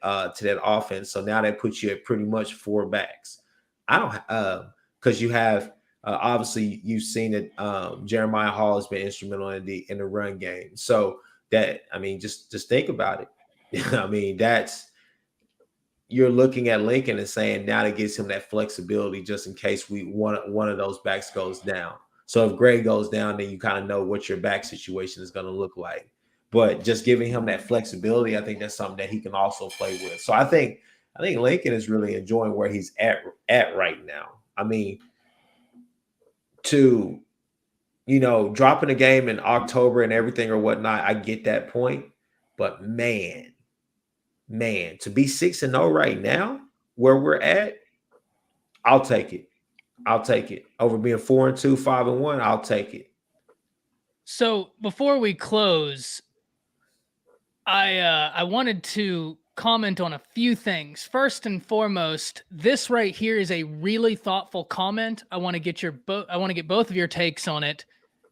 offense. So now that puts you at pretty much 4 backs. I don't because you have obviously you've seen that Jeremiah Hall has been instrumental in the run game. So that, I mean, just think about it. I mean, you're looking at Lincoln and saying now that gives him that flexibility just in case one of those backs goes down. So if Gray goes down, then you kind of know what your back situation is going to look like. But just giving him that flexibility, I think that's something that he can also play with. So I think Lincoln is really enjoying where he's at right now. I mean, dropping a game in October and everything or whatnot, I get that point. But man, to be 6-0 right now, where we're at, I'll take it. Over being 4-2, 5-1, I'll take it. So before we close, I wanted to comment on a few things. First and foremost, this right here is a really thoughtful comment. I want to get both of your takes on it,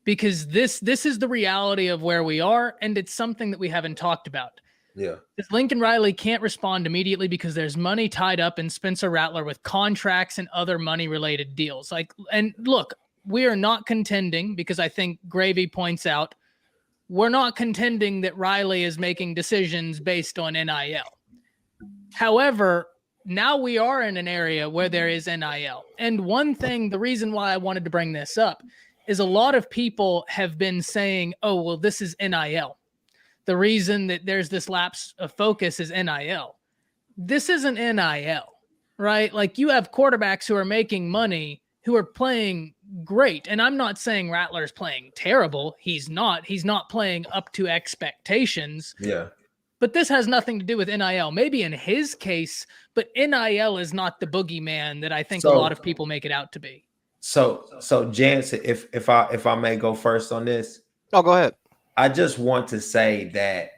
because this is the reality of where we are, and it's something that we haven't talked about. Yeah. Lincoln Riley can't respond immediately because there's money tied up in Spencer Rattler with contracts and other money-related deals. And look, we are not contending, because I think Gravy points out, we're not contending that Riley is making decisions based on NIL. However, now we are in an area where there is NIL. And one thing, the reason why I wanted to bring this up is a lot of people have been saying, oh, well, this is NIL. The reason that there's this lapse of focus is NIL. This isn't NIL, right? Like, you have quarterbacks who are making money, who are playing great. And I'm not saying Rattler's playing terrible. He's not playing up to expectations. Yeah. But this has nothing to do with NIL. Maybe in his case, but NIL is not the boogeyman that I think a lot of people make it out to be. So Jansen, if I may go first on this. Oh, go ahead. I just want to say that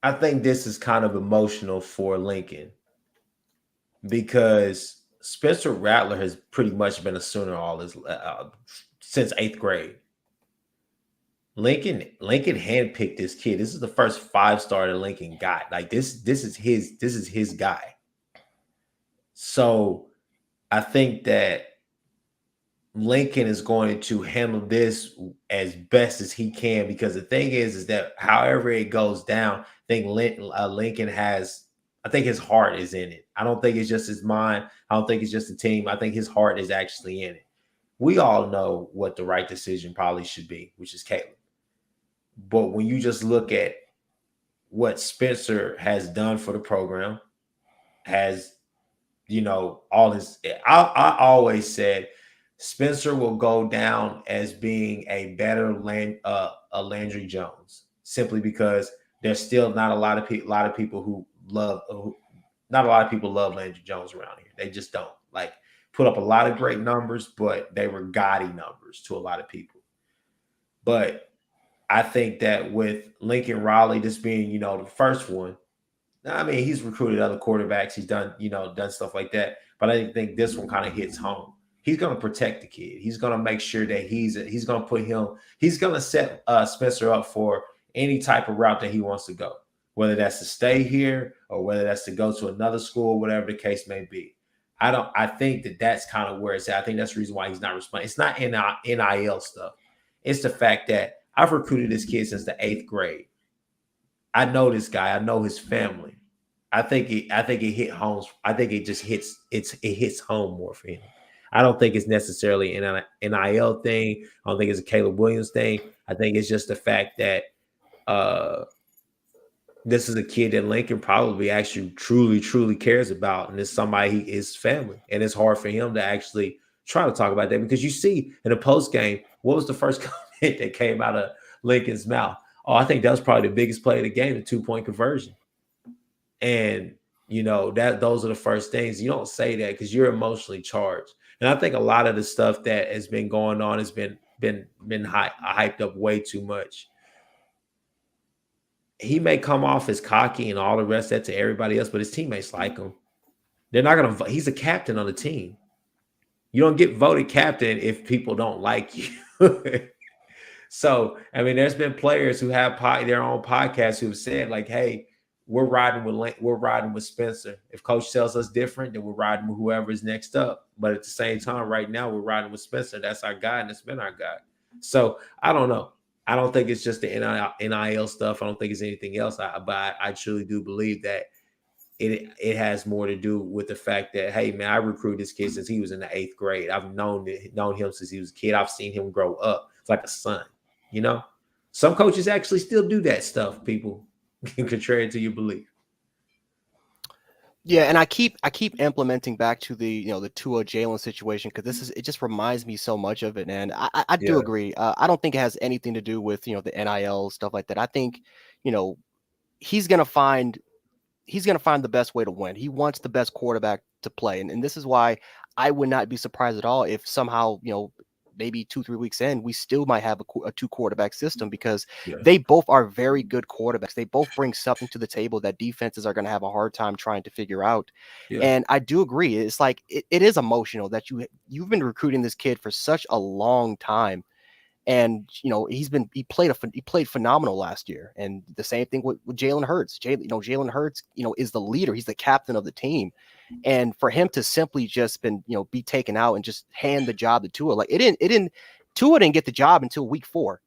I think this is kind of emotional for Lincoln, because Spencer Rattler has pretty much been a Sooner all his since 8th grade. Lincoln handpicked this kid. This is the first 5-star that Lincoln got. Like, this is his guy. So I think that Lincoln is going to handle this as best as he can, because the thing is that however it goes down, I think Lincoln has, I think his heart is in it. I don't think it's just his mind. I don't think it's just the team. I think his heart is actually in it. We all know what the right decision probably should be, which is Caleb. But when you just look at what Spencer has done for the program, has, all his, I always said Spencer will go down as being a better Landry Jones, simply because there's still not a lot of people not a lot of people love Landry Jones around here. They just don't. Like, put up a lot of great numbers, but they were gaudy numbers to a lot of people. But I think that with Lincoln Riley, this being, the first one, I mean, he's recruited other quarterbacks. He's done stuff like that. But I think this one kind of hits home. He's going to protect the kid. He's going to make sure that he's going to set Spencer up for any type of route that he wants to go, whether that's to stay here or whether that's to go to another school, whatever the case may be. I think that's kind of where it's at. I think that's the reason why he's not responding. It's not NIL stuff. It's the fact that I've recruited this kid since the 8th grade. I know this guy. I know his family. I think it hit home. I think it just hits home more for him. I don't think it's necessarily an NIL thing. I don't think it's a Caleb Williams thing. I think it's just the fact that this is a kid that Lincoln probably actually truly cares about, and it's somebody his family, and it's hard for him to actually try to talk about that because you see in the post game, what was the first comment that came out of Lincoln's mouth? Oh, I think that was probably the biggest play of the game, the 2-point conversion. And that those are the first things. You don't say that because you're emotionally charged. And I think a lot of the stuff that has been going on has been hyped up way too much. He may come off as cocky and all the rest of that to everybody else, but his teammates like him. They're not going to. He's a captain on the team. You don't get voted captain if people don't like you. So, I mean, there's been players who have their own podcasts who've said like, "Hey, we're riding with Spencer. If coach tells us different, then we're riding with whoever is next up. But at the same time, right now, we're riding with Spencer. That's our guy, and it's been our guy." So I don't know. I don't think it's just the NIL stuff. I don't think it's anything else. But I truly do believe that it has more to do with the fact that, hey, man, I recruited this kid since he was in the 8th grade. I've known him since he was a kid. I've seen him grow up. It's like a son, Some coaches actually still do that stuff, people, contrary to your belief. Yeah, and I keep implementing back to the the Tua Jalen situation because it just reminds me so much of it, and I do agree. I don't think it has anything to do with the NIL stuff like that. I think he's gonna find the best way to win. He wants the best quarterback to play, and this is why I would not be surprised at all if somehow maybe 2-3 weeks in, we still might have a 2-quarterback system because they both are very good quarterbacks. They both bring something to the table that defenses are going to have a hard time trying to figure out. Yeah. And I do agree. It's like, it is emotional that you've been recruiting this kid for such a long time. And, he played phenomenal last year. And the same thing with Jalen Hurts. Jalen Hurts, is the leader. He's the captain of the team. And for him to simply just be taken out and just hand the job to Tua, like Tua didn't get the job until week 4.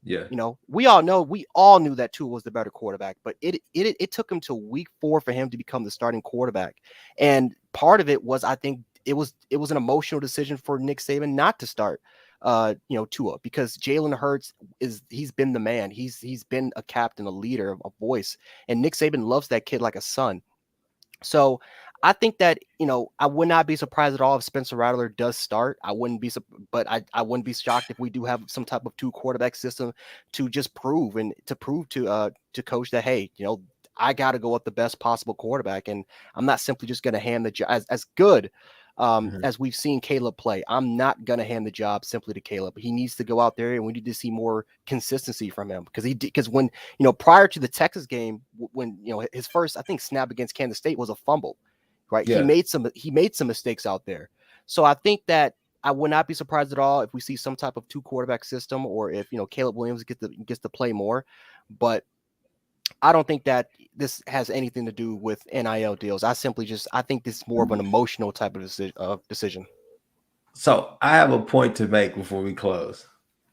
Yeah. We all knew that Tua was the better quarterback, but it took him to week 4 for him to become the starting quarterback. And part of it was, I think it was an emotional decision for Nick Saban not to start Tua, because Jalen Hurts he's been the man. He's been a captain, a leader, a voice, and Nick Saban loves that kid like a son. So I think that, I would not be surprised at all if Spencer Rattler does start. I wouldn't be shocked if we do have some type of 2-quarterback system to just prove to coach that, hey, I got to go with the best possible quarterback. And I'm not simply just going to hand the job as good as we've seen Caleb play. I'm not going to hand the job simply to Caleb. He needs to go out there, and we need to see more consistency from him because when, prior to the Texas game, when, his first, I think, snap against Kansas State was a fumble, right? Yeah. He made some mistakes out there. So I think that I would not be surprised at all if we see some type of 2-quarterback system, or if, Caleb Williams gets to play more, but I don't think that this has anything to do with NIL deals. I think this is more of an emotional type of decision. So I have a point to make before we close.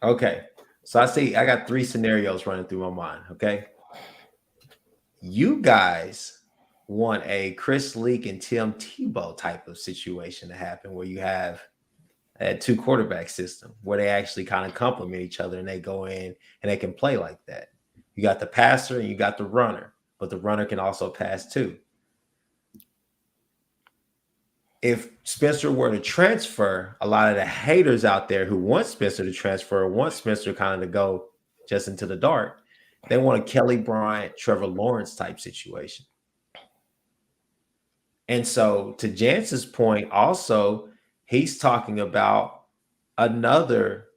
Okay. So I got 3 scenarios running through my mind. Okay. You guys want a Chris Leak and Tim Tebow type of situation to happen where you have a 2-quarterback system where they actually kind of complement each other and they go in and they can play like that. You got the passer and you got the runner, but the runner can also pass too. If Spencer were to transfer, a lot of the haters out there who want Spencer to transfer, want Spencer kind of to go just into the dark, they want a Kelly Bryant, Trevor Lawrence type situation. And so to Jance's point, also, he's talking about another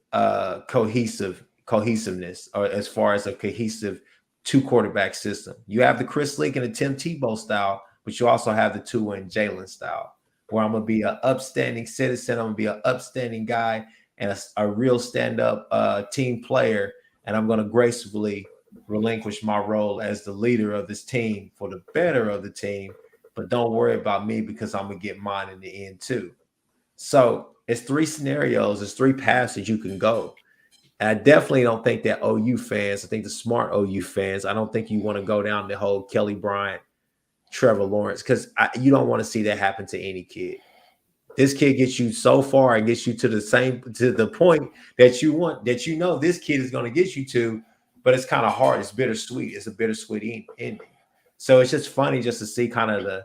cohesiveness, or as far as a cohesive 2-quarterback system. You have the Chris Leak and the Tim Tebow style, but you also have the Tua and Jalen style, where I'm going to be an upstanding citizen. I'm going to be an upstanding guy and a real stand-up team player. And I'm going to gracefully relinquish my role as the leader of this team for the better of the team. But don't worry about me because I'm going to get mine in the end too. So it's 3 scenarios. It's 3 paths that you can go. And I definitely don't think that OU fans, I think the smart OU fans, I don't think you want to go down the whole Kelly Bryant, Trevor Lawrence, because you don't want to see that happen to any kid. This kid gets you so far and gets you to the point that you want, that this kid is going to get you to, but it's kind of hard. It's bittersweet. It's a bittersweet ending. So it's just funny just to see kind of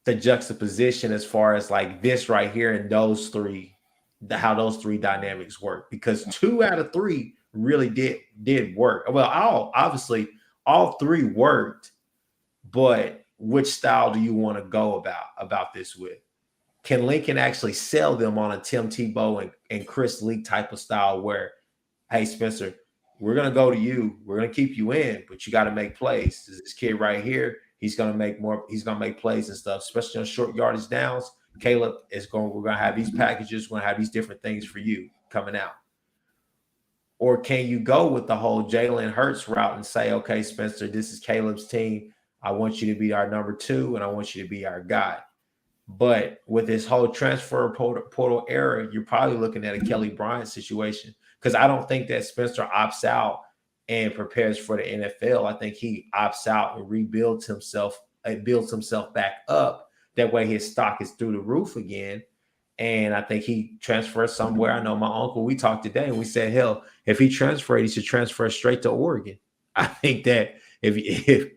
the juxtaposition as far as like this right here and those three, how those three dynamics work, because 2 out of 3 really did work. Well, obviously all 3 worked, but which style do you want to go about this with? Can Lincoln actually sell them on a Tim Tebow and Chris Leak type of style where, hey, Spencer, we're going to go to you. We're going to keep you in, but you got to make plays. This kid right here, he's going to make more. He's going to make plays and stuff, especially on short yardage downs. Caleb is going, we're going to have these packages. We're going to have these different things for you coming out. Or can you go with the whole Jalen Hurts route and say, okay, Spencer, this is Caleb's team. I want you to be our number 2, and I want you to be our guy. But with this whole transfer portal era, you're probably looking at a Kelly Bryant situation, because I don't think that Spencer opts out and prepares for the NFL. I think he opts out and rebuilds himself and builds himself back up. That way his stock is through the roof again. And I think he transfers somewhere. I know my uncle, we talked today and we said, hell, if he transferred, he should transfer straight to Oregon. I think that if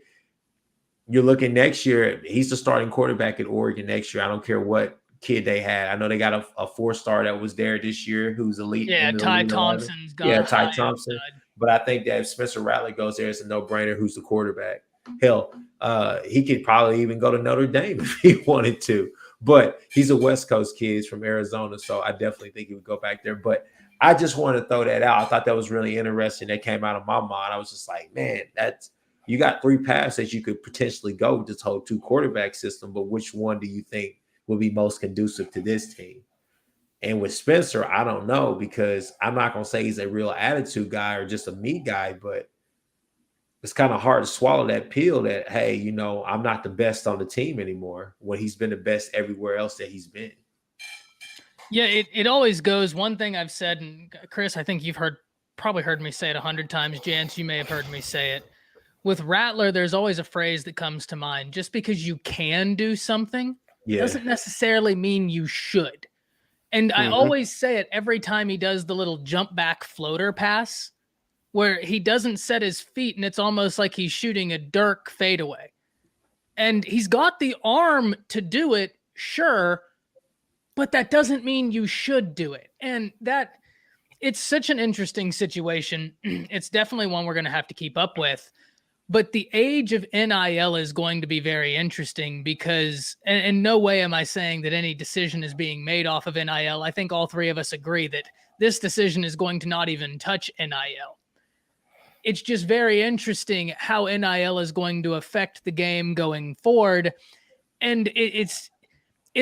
you're looking next year, he's the starting quarterback at Oregon next year. I don't care what kid they had. I know they got a 4-star that was there this year who's elite. Yeah, Ty Thompson's got Ty Thompson. But I think that if Spencer Rattler goes there, it's a no-brainer who's the quarterback. Hell, he could probably even go to Notre Dame if he wanted to. But he's a West Coast kid. He's from Arizona, so I definitely think he would go back there. But I just want to throw that out. I thought that was really interesting. That came out of my mind. I was just like, man, you got 3 paths that you could potentially go with this whole 2 quarterback system, but which one do you think will be most conducive to this team? And with Spencer, I don't know, because I'm not going to say he's a real attitude guy or just a me guy, but it's kind of hard to swallow that pill that, hey, you know, I'm not the best on the team anymore when he's been the best everywhere else that he's been. Yeah, it always goes. One thing I've said, and Chris, I think you've probably heard me say it 100 times. Jance, you may have heard me say it. With Rattler, there's always a phrase that comes to mind. Just because you can do something doesn't necessarily mean you should. And I always say it every time he does the little jump back floater pass where he doesn't set his feet and it's almost like he's shooting a Dirk fadeaway. And he's got the arm to do it, sure, but that doesn't mean you should do it. And it's such an interesting situation. It's definitely one we're going to have to keep up with. But the age of NIL is going to be very interesting because, and in no way am I saying that any decision is being made off of NIL. I think all 3 of us agree that this decision is going to not even touch NIL. It's just very interesting how NIL is going to affect the game going forward. And it's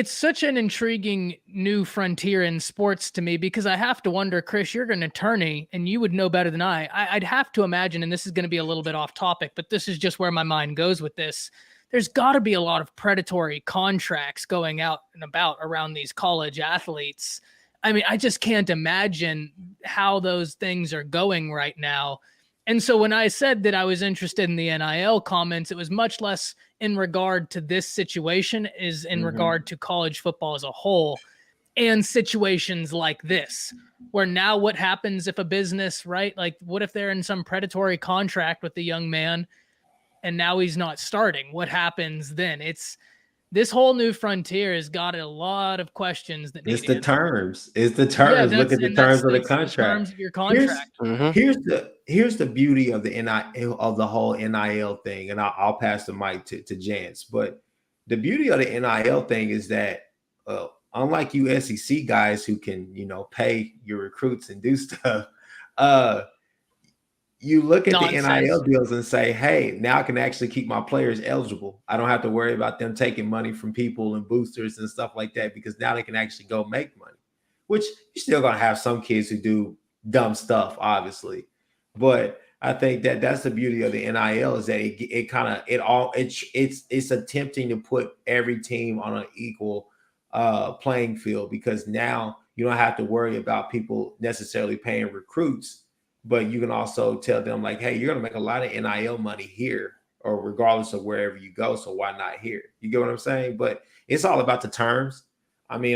such an intriguing new frontier in sports to me, because I have to wonder, Chris, you're an attorney and you would know better than I'd have to imagine, and this is going to be a little bit off topic, but this is just where my mind goes with this. There's got to be a lot of predatory contracts going out and about around these college athletes. I mean, I just can't imagine how those things are going right now. And so when I said that I was interested in the NIL comments, it was much less in regard to this situation, is in regard to college football as a whole, and situations like this, where now what happens if a business, right? Like, what if they're in some predatory contract with the young man and now he's not starting? What happens then? This whole new frontier has got a lot of questions that it's the terms. It's the terms. Look at the terms of the contract. Terms of your contract. Here's the beauty of the NIL, of the whole NIL thing, and I'll pass the mic to Jance. But the beauty of the NIL thing is that unlike you SEC guys who can, you know, pay your recruits and do stuff, you look at the NIL deals and say, hey, now I can actually keep my players eligible. I don't have to worry about them taking money from people and boosters and stuff like that, because now they can actually go make money, which you're still going to have some kids who do dumb stuff, obviously. But I think that that's the beauty of the NIL, is that it's attempting to put every team on an equal playing field, because now you don't have to worry about people necessarily paying recruits. But you can also tell them, like, hey, you're going to make a lot of NIL money here, or regardless of wherever you go. So why not here? You get what I'm saying? But it's all about the terms. I mean,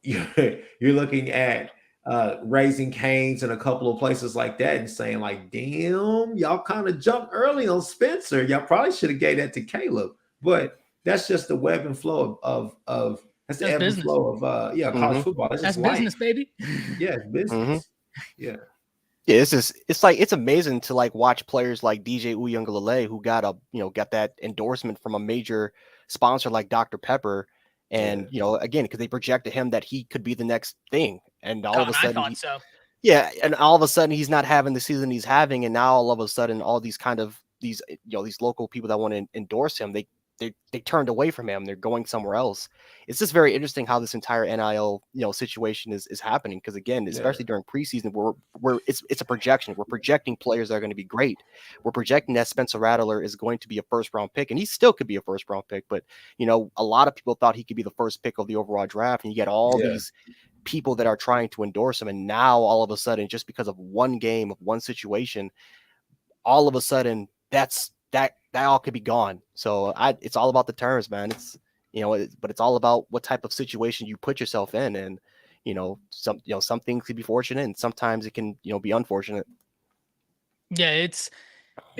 you're looking at Raising Cane's and a couple of places like that and saying, like, damn, y'all kind of jumped early on Spencer. Y'all probably should have gave that to Caleb. But that's just the web and flow of that's the That's ebb and business. flow of college football. That's That's just life. business, baby. Yeah, it's business. Yeah. Yeah, it's amazing to like watch players like DJ Uiagalelei who got that endorsement from a major sponsor like Dr. Pepper, and again because they projected him that he could be the next thing, and all of a God, I sudden thought so. yeah, and all of a sudden he's not having the season he's having, and now all of a sudden all these kind of these local people that want to endorse him, they turned away from him. They're going somewhere else. It's just very interesting how this entire NIL situation is happening, because again, especially during preseason, it's a projection. We're projecting players that are going to be great. We're projecting that Spencer Rattler is going to be a first round pick, and he still could be a first round pick. But a lot of people thought he could be the first pick of the overall draft, and you get all these people that are trying to endorse him, and now all of a sudden, just because of one game, of one situation, all of a sudden that all could be gone. So it's all about the terms, man. It's but it's all about what type of situation you put yourself in, and some things could be fortunate, and sometimes it can be unfortunate. Yeah, it's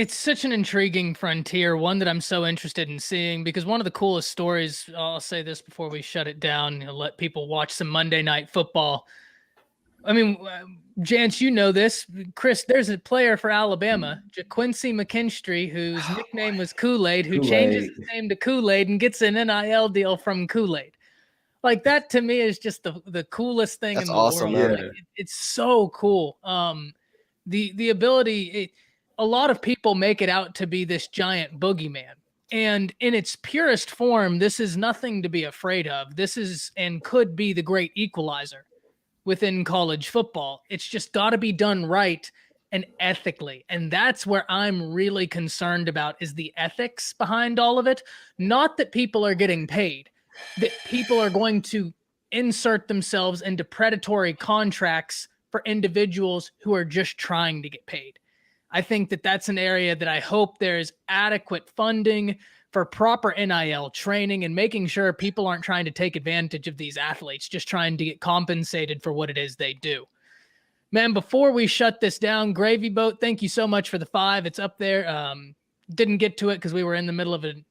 such an intriguing frontier, one that I'm so interested in seeing, because one of the coolest stories, I'll say this before we shut it down, let people watch some Monday Night Football. I mean, Jance, you know this. Chris, there's a player for Alabama, JaQuincy McKinstry, whose nickname was Kool-Aid, who changes his name to Kool-Aid and gets an NIL deal from Kool-Aid. Like, that to me is just the coolest thing in the awesome, world. man. Like, it's so cool. The ability, a lot of people make it out to be this giant boogeyman. And in its purest form, this is nothing to be afraid of. This is and could be the great equalizer within college football. It's just got to be done right and ethically. And that's where I'm really concerned about, is the ethics behind all of it. Not that people are getting paid, that people are going to insert themselves into predatory contracts for individuals who are just trying to get paid. I think that that's an area that I hope there's adequate funding for proper NIL training and making sure people aren't trying to take advantage of these athletes, just trying to get compensated for what it is they do. Man, before we shut this down, Gravy Boat, thank you so much for the 5. It's up there. Didn't get to it because we were in the middle of an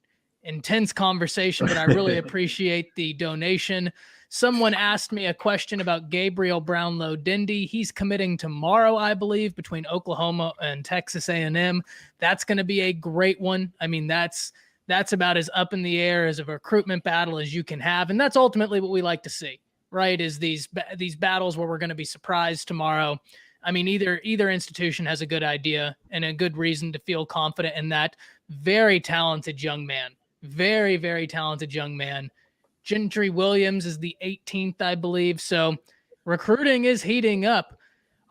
intense conversation, but I really appreciate the donation. Someone asked me a question about Gabriel Brownlow-Dindy. He's committing tomorrow, I believe, between Oklahoma and Texas A&M. That's going to be a great one. I mean, that's about as up in the air as a recruitment battle as you can have. And that's ultimately what we like to see, right? Is these battles where we're going to be surprised tomorrow. I mean, either institution has a good idea and a good reason to feel confident in that. Very talented young man. Very, very talented young man. Gentry Williams is the 18th, I believe. So recruiting is heating up.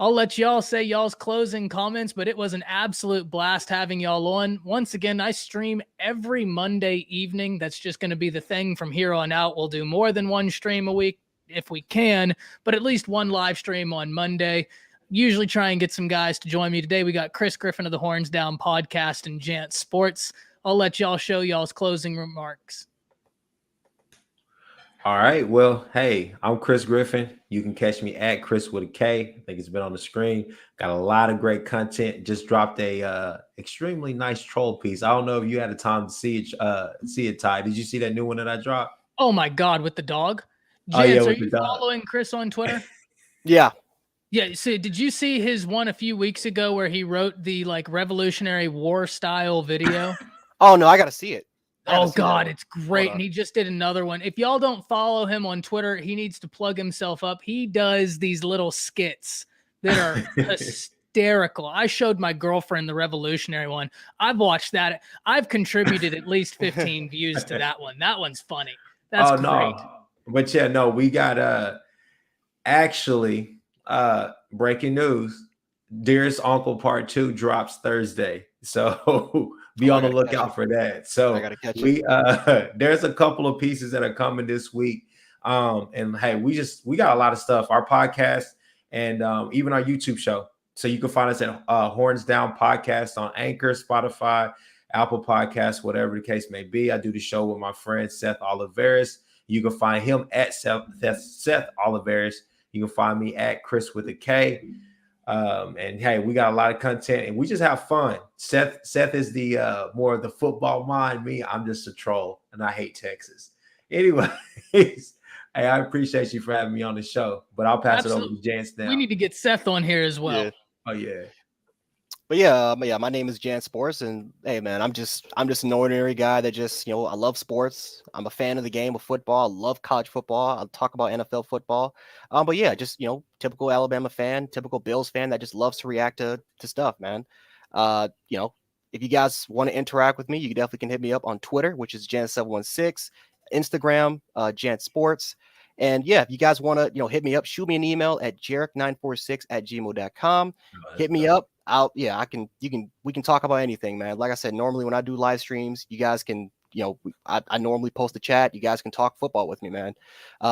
I'll let y'all say y'all's closing comments, but it was an absolute blast having y'all on. Once again, I stream every Monday evening. That's just going to be the thing from here on out. We'll do more than one stream a week if we can, but at least one live stream on Monday. Usually try and get some guys to join me. Today we got Chris Griffin of the Horns Down podcast and Jant Sports. I'll let y'all show y'all's closing remarks. All right. Well, hey, I'm Chris Griffin. You can catch me at Chris with a K. I think it's been on the screen. Got a lot of great content. Just dropped a extremely nice troll piece. I don't know if you had the time to see it, Ty. Did you see that new one that I dropped? Oh my God, with the dog. Jance, are you following Chris on Twitter? Yeah. Yeah. So did you see his one a few weeks ago where he wrote the like Revolutionary War style video? Oh no, I got to see it. Oh God, it's great. And he just did another one. If y'all don't follow him on Twitter, he needs to plug himself up. He does these little skits that are hysterical. I showed my girlfriend the Revolutionary one. I've watched that. I've contributed at least 15 views to that one. That one's funny. That's great. No. But yeah, no, we got actually breaking news. Dearest Uncle Part 2 drops Thursday. So be on the lookout for that. So I gotta catch we there's a couple of pieces that are coming this week. And hey, we got a lot of stuff. Our podcast and even our YouTube show. So you can find us at Horns Down Podcast on Anchor, Spotify, Apple Podcasts, whatever the case may be. I do the show with my friend Seth Oliveris. You can find him at Seth Oliveris. You can find me at Chris with a K. And hey, we got a lot of content and we just have fun. Seth is the more of the football mind. Me, I'm just a troll and I hate Texas. Anyways, hey, I appreciate you for having me on the show, but I'll pass it over to Jance now. We need to get Seth on here as well. Yeah. Oh yeah. But yeah, my name is Jan Sports, and hey, man, I'm just an ordinary guy that just, I love sports. I'm a fan of the game of football. I love college football. I'll talk about NFL football. But yeah, just, typical Alabama fan, typical Bills fan that just loves to react to stuff, man. If you guys want to interact with me, you definitely can hit me up on Twitter, which is Jan716, Instagram, Jan Sports. And yeah, if you guys want to, hit me up, shoot me an email at jarek946@gmail.com. Hit me up. We can talk about anything, man. Like I said, normally when I do live streams, you guys can, I normally post a chat. You guys can talk football with me, man.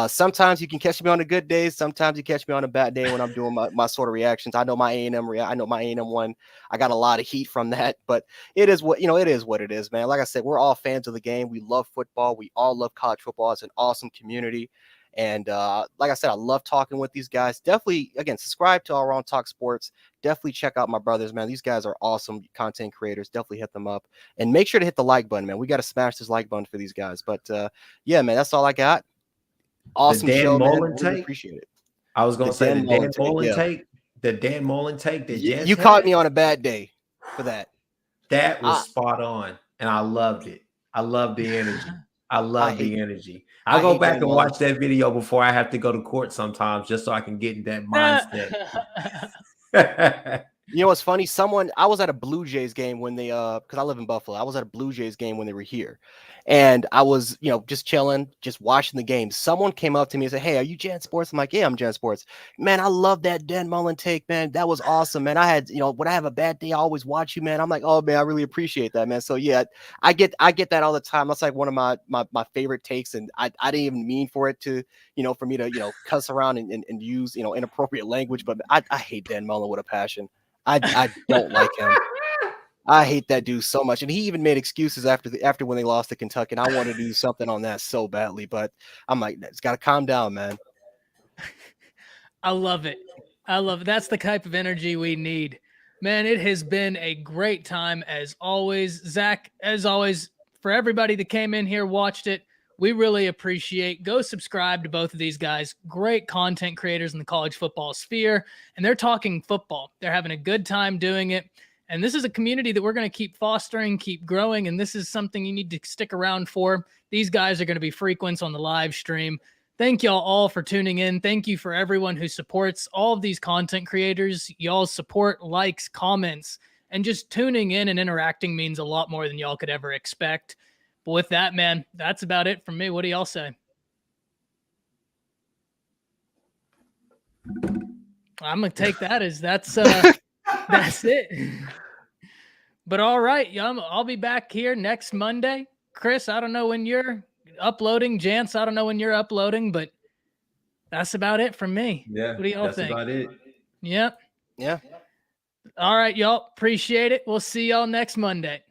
Sometimes you can catch me on a good day. Sometimes you catch me on a bad day when I'm doing my sort of reactions. I know my A&M one. I got a lot of heat from that, but it is what it is, man. Like I said, we're all fans of the game. We love football. We all love college football. It's an awesome community. And like I said, I love talking with these guys. Definitely, again, subscribe to our On Talk Sports. Definitely check out my brothers, man. These guys are awesome content creators. Definitely hit them up. And make sure to hit the like button, man. We got to smash this like button for these guys. But yeah, man, that's all I got. Awesome show, man. Really appreciate it. I was going to say the Dan Mullen take. The Dan Mullen take. You caught me on a bad day for that. That was spot on. And I loved it. I love the energy. I love the energy. I go back and watch that video before I have to go to court sometimes just so I can get in that mindset. You know what's funny? I was at a Blue Jays game when they because I live in Buffalo. I was at a Blue Jays game when they were here. And I was, just chilling, just watching the game. Someone came up to me and said, "Hey, are you Jan Sports?" I'm like, "Yeah, I'm Jan Sports." Man, I love that Dan Mullen take, man. That was awesome, man. I had, when I have a bad day, I always watch you, man. I'm like, "Oh man, I really appreciate that, man." So yeah, I get that all the time. That's like one of my favorite takes. And I didn't even mean for it to, for me to, cuss around and use, inappropriate language. But I hate Dan Mullen with a passion. I don't like him. I hate that dude so much. And he even made excuses after when they lost to Kentucky. And I wanted to do something on that so badly, but I'm like, it's got to calm down, man. I love it. That's the type of energy we need. Man, it has been a great time as always. Zach, as always, for everybody that came in here, watched it, we really appreciate. Go subscribe to both of these guys. Great content creators in the college football sphere. And they're talking football. They're having a good time doing it. And this is a community that we're going to keep fostering, keep growing. And this is something you need to stick around for. These guys are going to be frequents on the live stream. Thank y'all all for tuning in. Thank you for everyone who supports all of these content creators. Y'all's support, likes, comments, and just tuning in and interacting means a lot more than y'all could ever expect. But with that, man, that's about it from me. What do y'all say? I'm going to take that as that's it. But all right, I'll be back here next Monday. Chris, I don't know when you're uploading. Jance, I don't know when you're uploading, but that's about it from me. Yeah. What do y'all think? That's about it. Yep. Yeah. All right, y'all. Appreciate it. We'll see y'all next Monday.